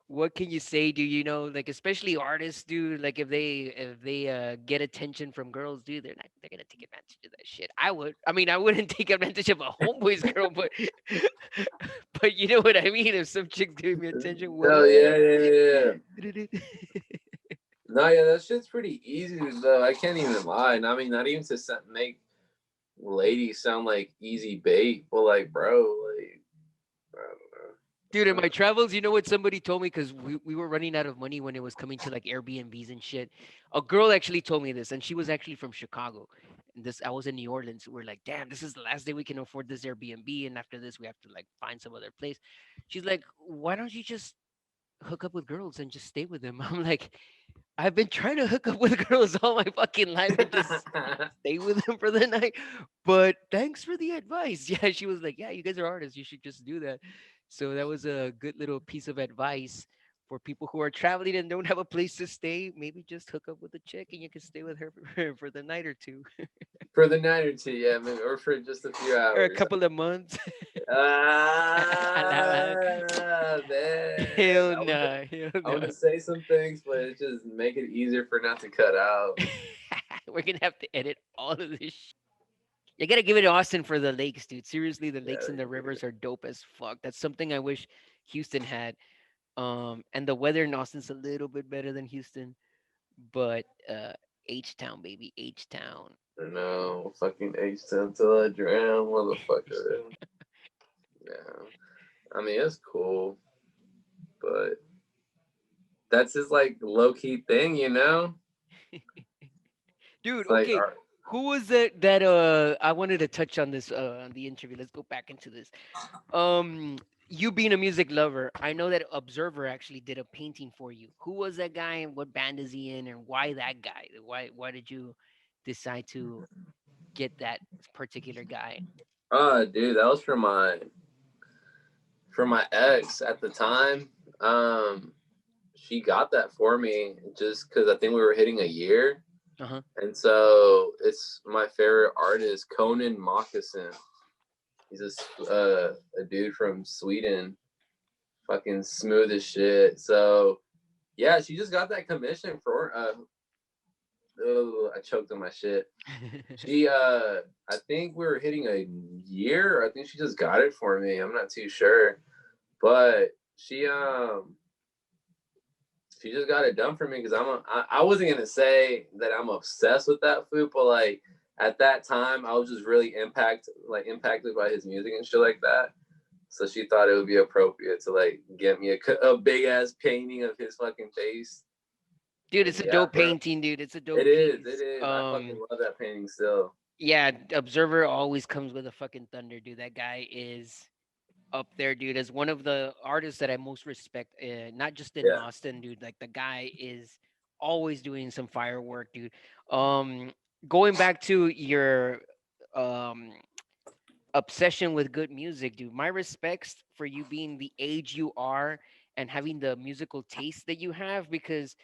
what can you say? Do you know, like, especially artists, dude? Like, if they get attention from girls, dude, they're gonna take advantage of that shit. I would. I mean, I wouldn't take advantage of a homeboy's girl, but but you know what I mean. If some chick gave me attention, No, yeah, whatever. yeah, yeah. No, yeah, that shit's pretty easy though. I can't even lie. And I mean, not even to make ladies sound like easy bait, but like, bro, like, I Dude, in don't my know. travels, you know what somebody told me because we were running out of money when it was coming to like Airbnbs and shit. A girl actually told me this, and she was actually from Chicago. And this I was in New Orleans. We're like, damn, this is the last day we can afford this Airbnb, and after this, we have to like find some other place. She's like, why don't you just hook up with girls and just stay with them? I'm like, I've been trying to hook up with girls all my fucking life and just stay with them for the night. But thanks for the advice. Yeah, she was like, yeah, you guys are artists. You should just do that. So that was a good little piece of advice for people who are traveling and don't have a place to stay. Maybe just hook up with a chick and you can stay with her for the night or two For the night or two, yeah, maybe, or for just a few or a hours. couple of months. Ah, man, Hell no, hell I want no. to say some things, but it just make it easier for not to cut out. We're gonna have to edit all of this. You gotta give it to Austin for the lakes, dude. Seriously, the lakes and the Yeah, rivers are dope as fuck. That's something I wish Houston had. And the weather in Austin's a little bit better than Houston, but H Town, baby, H Town. no, fucking H ten till I drown, motherfucker. Yeah, I mean it's cool, but that's his like low key thing, you know. Dude, It's like, okay. Who was it that I wanted to touch on this on the interview. Let's go back into this. Um you being a music lover, I know that Observer actually did a painting for you. Who was that guy and what band is he in and why that guy? Why did you decide to get that particular guy? dude, that was for my ex at the time. Um, she got that for me just because I think we were hitting a year, Uh-huh. and so it's my favorite artist, Conan Moccasin. He's a dude from Sweden, fucking smooth as shit. So yeah, she just got that commission for. Oh, I choked on my shit. She I think we were hitting a year. I think she just got it for me. I'm not too sure, but she just got it done for me because I wasn't gonna say that I'm obsessed with that food, but like at that time I was just really impacted by his music and shit like that. So she thought it would be appropriate to like get me a big ass painting of his fucking face. Dude, And it's a yeah, dope bro, painting, dude. It's a it dope is, it piece. is. I fucking love that painting still. Yeah, Observer always comes with a fucking thunder, dude. That guy is up there, dude, as one of the artists that I most respect, not just in Yeah. Austin, dude. Like the guy is always doing some firework, dude. Um, Going back to your um obsession with good music, dude. My respects for you being the age you are and having the musical taste that you have, because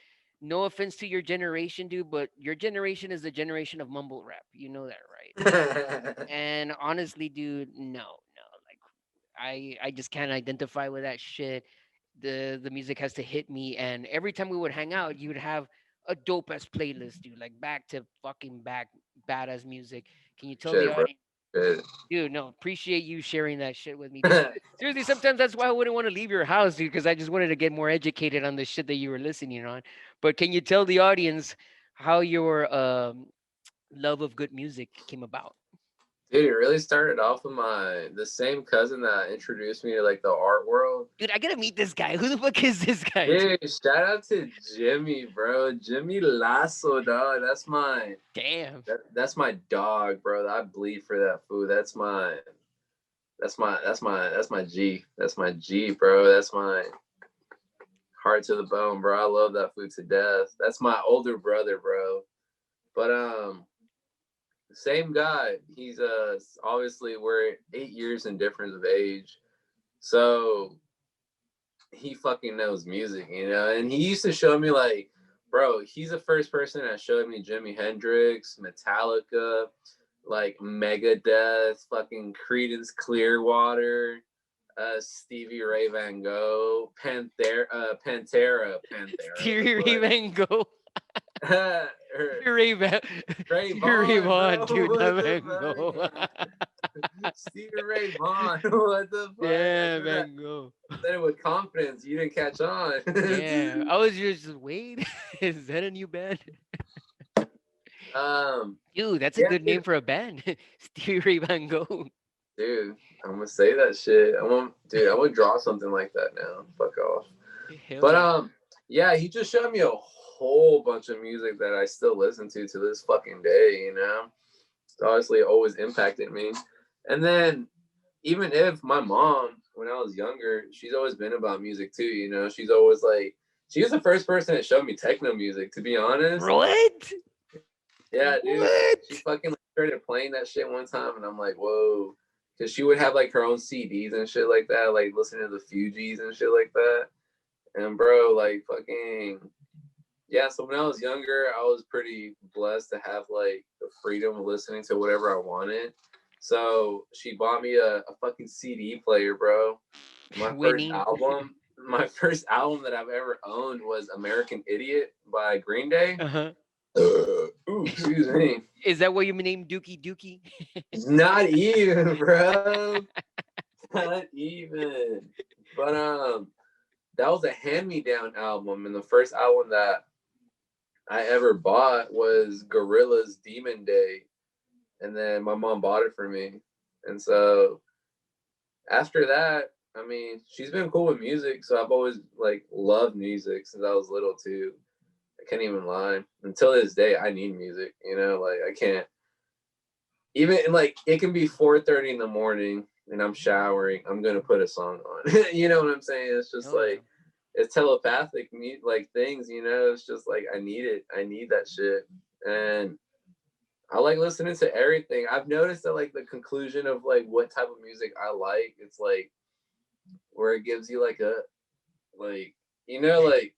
no offense to your generation, dude, but your generation is the generation of mumble rap. You know that, right? And honestly, dude, no, no. Like I just can't identify with that shit. The music has to hit me, and every time we would hang out, you would have a dope ass playlist, dude, like back to fucking back badass music. Can you tell the Shit, bro. audience? Shit. Dude, no, appreciate you sharing that shit with me, dude. Seriously, sometimes that's why I wouldn't want to leave your house, dude, because I just wanted to get more educated on the shit that you were listening on. But can you tell the audience how your love of good music came about? Dude, it really started off with the same cousin that introduced me to like the art world. Dude, I gotta meet this guy. Who the fuck is this guy, dude? Dude, shout out to Jimmy, bro. Jimmy Lasso, dog. Damn. That's my dog, bro. I bleed for that food. That's my G. That's my G, bro. That's my heart to the bone, bro. I love that food to death. That's my older brother, bro. But same guy. He's obviously we're 8 years in difference of age. So he fucking knows music, you know? And he used to show me like, bro, he's the first person that showed me Jimi Hendrix, Metallica, like Megadeth, fucking Creedence Clearwater, Stevie Ray Van Gogh, Pantera. Stevie Ray Van Gogh. Stevie Ray Ray Ray Vaughan, Vaughan, bro. dude, What not the Van fuck? Gogh. Stevie Ray Vaughan. What the fuck? Yeah, Van Gogh. I said it with confidence. You didn't catch on. Yeah, I was just wait. Is that a new band? Dude, that's a Yeah, good dude. name for a band. Stevie Ray Van Gogh. Dude, I'm gonna say that shit. I would draw something like that now. Fuck off. Hell But yeah. yeah, he just showed me a whole bunch of music that I still listen to this fucking day. You know, it's obviously always impacted me. And then even if my mom, when I was younger, she's always been about music too. You know, she's always like, she was the first person that showed me techno music. To be honest, What? yeah, dude, What? she fucking like, started playing that shit one time, and I'm like, whoa, because she would have like her own CDs and shit like that, like listening to the Fugees and shit like that. And bro, like fucking yeah. So when I was younger, I was pretty blessed to have like the freedom of listening to whatever I wanted. So she bought me a fucking CD player, bro. My first Winning. album, my first album that I've ever owned was American Idiot by Green Day. Uh-huh. Ooh, excuse me. Is that what you named Dookie Dookie? Not even, bro. Not even. But that was a hand-me-down album, and the first album that I ever bought was Gorilla's Demon Day, and then my mom bought it for me. And so after that, I mean, she's been cool with music, so I've always like loved music since I was little too. I can't even lie. Until this day, I need music. You know, like I can't even like it can be 4:30 in the morning and I'm showering. I'm gonna put a song on. You know what I'm saying? It's just Oh, yeah. like it's telepathic like things. You know, it's just like I need it. I need that shit, and I like listening to everything. I've noticed that like the conclusion of like what type of music I like, it's like where it gives you like a like you know like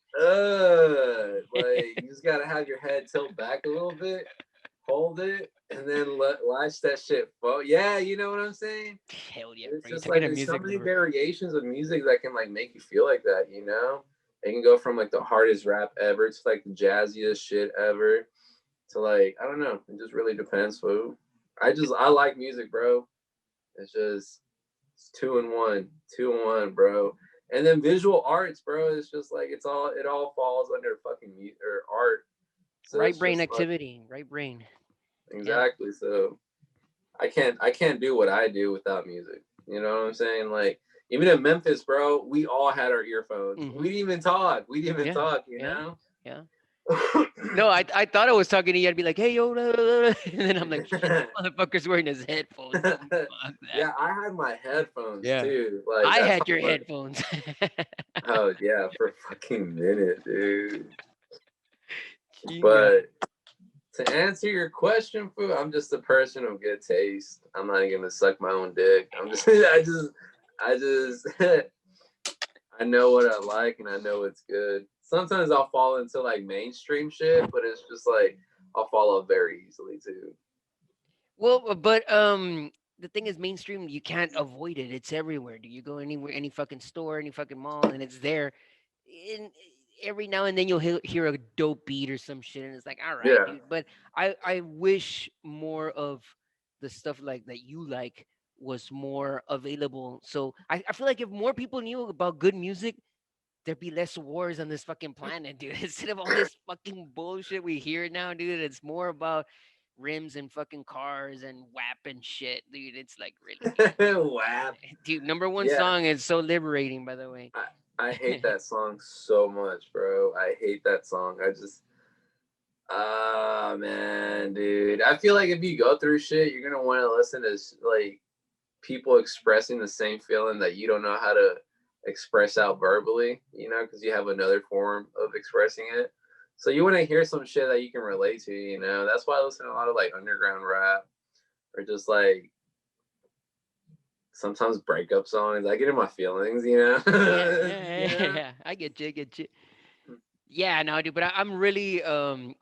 you just gotta have your head tilt back a little bit, hold it, and then watch that shit fall. Yeah, you know what I'm saying? Hell yeah, It's bro. You're just talking like to there's so music many lover. variations of music that can like make you feel like that, you know? It can go from like the hardest rap ever to like the jazziest shit ever to like I don't know. It just really depends, fool. I like music, bro. It's just it's 2 in 1, 2 in 1, bro. And then visual arts, bro. It's just like it all falls under fucking or art. So Right it's brain just like activity. Right brain. Yeah. exactly. So I can't do what I do without music. You know what I'm saying? Like even in Memphis, bro, we all had our earphones. Mm-hmm. We didn't even talk. Yeah. You Yeah. know? Yeah. No, I thought I was talking to you. I'd be like, hey, yo, blah, blah, blah. And then I'm like, shit, this motherfucker's wearing his headphones. Fuck that. Yeah, I had my headphones Yeah. too. Like I that's had how your much. headphones. Oh yeah, for a fucking minute, dude. Chinga. But to answer your question, Fu, I'm just a person of good taste. I'm not even gonna suck my own dick. I'm just, I just, I know what I like and I know it's good. sometimes I'll fall into like mainstream shit, but it's just like I'll follow very easily too. Well, but the thing is, mainstream, you can't avoid it. It's everywhere. Do you go anywhere, any fucking store, any fucking mall, and it's there. In every now and then, you'll hear a dope beat or some shit, and it's like, all right, Yeah. dude. But I wish more of the stuff like that you like was more available. So I feel like if more people knew about good music, there'd be less wars on this fucking planet, dude. Instead of all this fucking bullshit we hear now, dude, it's more about rims and fucking cars and WAP and shit, dude. It's like really, WAP. dude. Number one Yeah. song is so liberating, by the way. I hate that song so much, bro. I hate that song. I just ah man, dude. I feel like if you go through shit, you're gonna want to listen to like people expressing the same feeling that you don't know how to express out verbally, you know, because you have another form of expressing it. So you want to hear some shit that you can relate to, you know. That's why I listen to a lot of like underground rap or just like sometimes breakup songs. I get in my feelings, you know. Yeah, yeah, You yeah, know. yeah. I get you, I get you. Yeah, no, dude, but I'm really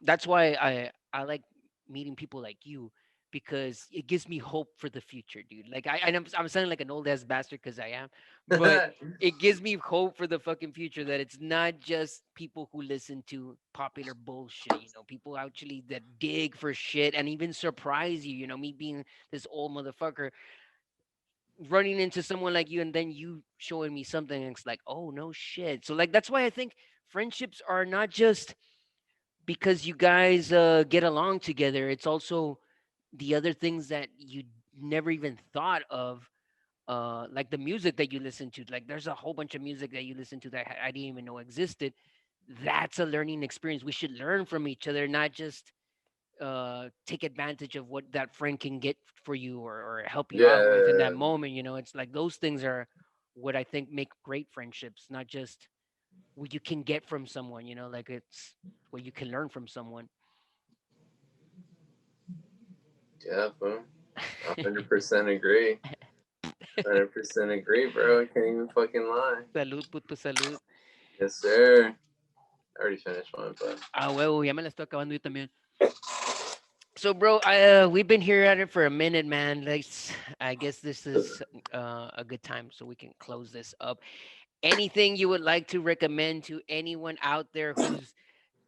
that's why I like meeting people like you because it gives me hope for the future, dude. Like I'm sounding like an old ass bastard because I am, but it gives me hope for the fucking future that it's not just people who listen to popular bullshit, people actually that dig for shit and even surprise you, me being this old motherfucker running into someone like you and then you showing me something and it's like, oh no shit. So like that's why I think friendships are not just because you guys get along together. It's also the other things that you never even thought of, like the music that you listen to. Like there's a whole bunch of music that you listen to that I didn't even know existed. That's a learning experience. We should learn from each other, not just take advantage of what that friend can get for you or help you out with in that Yeah, moment. It's like those things are what I think make great friendships, not just what you can get from someone, like it's what you can learn from someone. yeah, bro. 100% agree. 100% agree, bro. I can't even fucking lie. Salud, puto, salud. Yes, sir. I already finished one, but Ah, huevo, ya me la estoy acabando yo también. So, bro, we've been here at it for a minute, man. I guess this is a good time so we can close this up. Anything you would like to recommend to anyone out there who's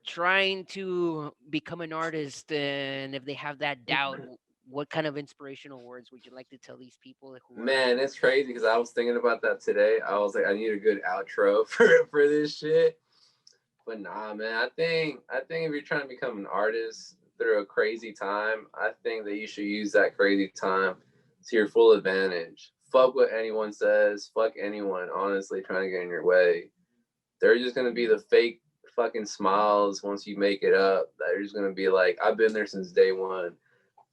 trying to become an artist, and if they have that doubt, what kind of inspirational words would you like to tell these people who are? man, it's crazy because I was thinking about that today. I was like, I need a good outro for this shit. But nah, man, I think if you're trying to become an artist through a crazy time, I think that you should use that crazy time to your full advantage. Fuck what anyone says. Fuck anyone honestly trying to get in your way. They're just gonna be the fake fucking smiles once you make it up. They're just gonna be like, I've been there since day one.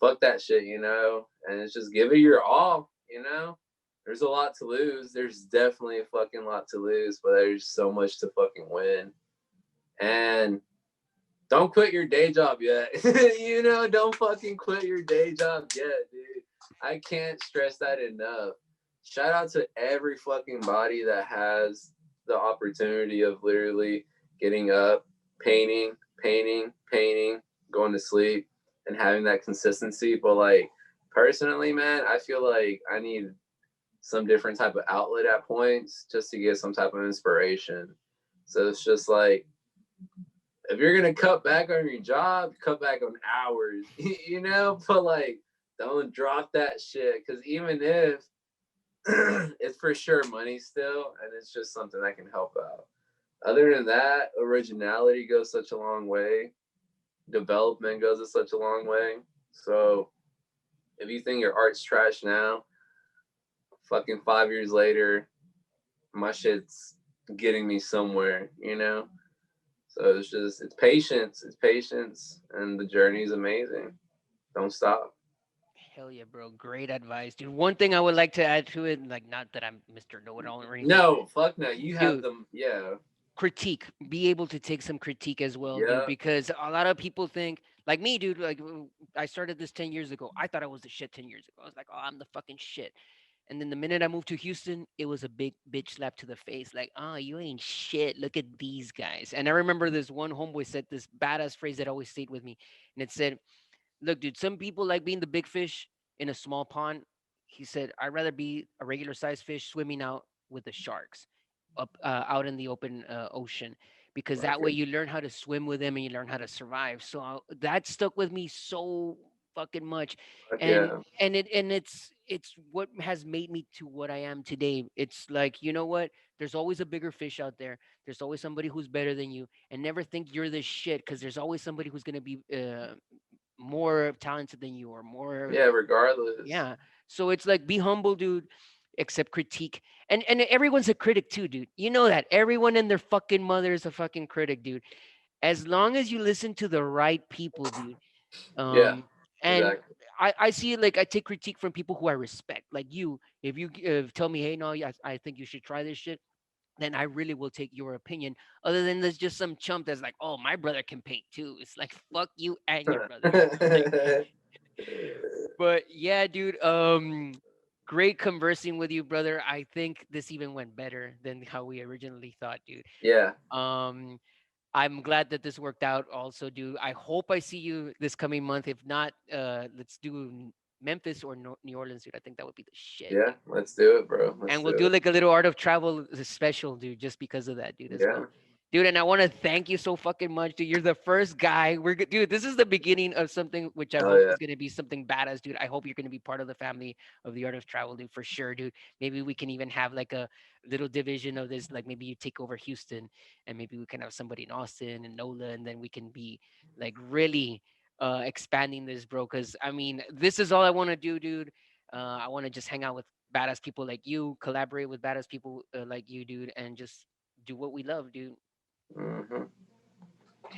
Fuck that shit, you know? And it's just give it your all, you know? There's a lot to lose. There's definitely a fucking lot to lose, but there's so much to fucking win. And don't quit your day job yet. You know, don't fucking quit your day job yet, dude. I can't stress that enough. Shout out to every fucking body that has the opportunity of literally getting up, painting, painting, painting, going to sleep, and having that consistency. But like personally, man, I feel like I need some different type of outlet at points just to get some type of inspiration. So it's just like if you're gonna cut back on your job, cut back on hours, you know, but like don't drop that shit because even if it's for sure money still, and it's just something that can help out. Other than that, originality goes such a long way. Development goes such a long way. So if you think your art's trash now, fucking 5 years later, my shit's getting me somewhere, you know? So it's patience, and the journey is amazing. Don't stop. Hell yeah, bro. Great advice, dude. One thing I would like to add to it, like not that I'm Mr. Know It All or anything, No, fuck no. You have dude. them. Yeah, Critique. Be able to take some critique as well, dude. yeah, Because a lot of people think, like me, dude. Like I started this 10 years ago. I thought I was the shit 10 years ago. I was like, oh, I'm the fucking shit. And then the minute I moved to Houston, it was a big bitch slap to the face. Like, oh, you ain't shit. Look at these guys. And I remember this one homeboy said this badass phrase that always stayed with me. And it said, look, dude, some people like being the big fish in a small pond. He said, I'd rather be a regular sized fish swimming out with the sharks up out in the open ocean, because that way Okay. you learn how to swim with them and you learn how to survive. So that stuck with me so fucking much. Fuck and yeah. it's what has made me to what I am today. It's like, you know what, there's always a bigger fish out there. There's always somebody who's better than you, and never think you're this shit, because there's always somebody who's going to be more talented than you, or more. Yeah, regardless. Yeah. So it's like, be humble, dude. Accept critique. And everyone's a critic too, dude. You know that. Everyone and their fucking mother is a fucking critic, dude. As long as you listen to the right people, dude. Yeah, And exactly. I see it, like, I take critique from people who I respect. Like you, if you tell me, hey, no, I think you should try this shit, then I really will take your opinion. Other than there's just some chump that's like, oh, my brother can paint too. It's like, fuck you and your brother. Like, but yeah, dude. Great conversing with you, brother. I think this even went better than how we originally thought, dude. Yeah, Um, I'm glad that this worked out also, dude. I hope I see you this coming month. If not, let's do Memphis or New Orleans, dude. I think that would be the shit, yeah. dude. Let's do it, bro. Let's And we'll do do it. like a little art of travel special, dude, just because of that, dude, as Yeah. well. Dude, and I want to thank you so fucking much, dude. You're the first guy. Dude, this is the beginning of something which I Oh hope yeah. is gonna be something badass, dude. I hope you're gonna be part of the family of the art of travel, dude, for sure, dude. Maybe we can even have like a little division of this, like maybe you take over Houston, and maybe we can have somebody in Austin and NOLA, and then we can be like really expanding this, bro. Cause I mean, this is all I want to do, dude. I want to just hang out with badass people like you, collaborate with badass people like you, dude, and just do what we love, dude. Hmm.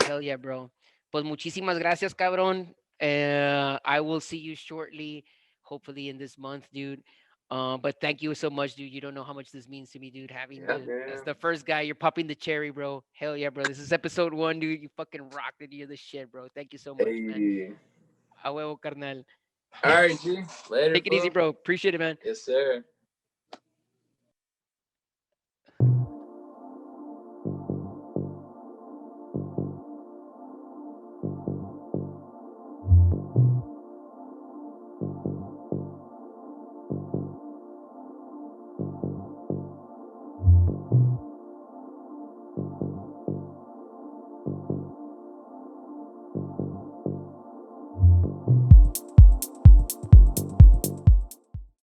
Hell yeah, bro. Pues muchísimas gracias, cabrón. I will see you shortly, hopefully in this month, dude. But thank you so much, dude. You don't know how much this means to me, dude. Having Yeah, you as yeah. the first guy, you're popping the cherry, bro. Hell yeah, bro. This is episode 1, dude. You fucking rocked it. You're the shit, bro. Thank you so much, man. Hey. A huevo, carnal. All right, G. Later, Take it easy, fool. bro. Appreciate it, man. Yes, sir.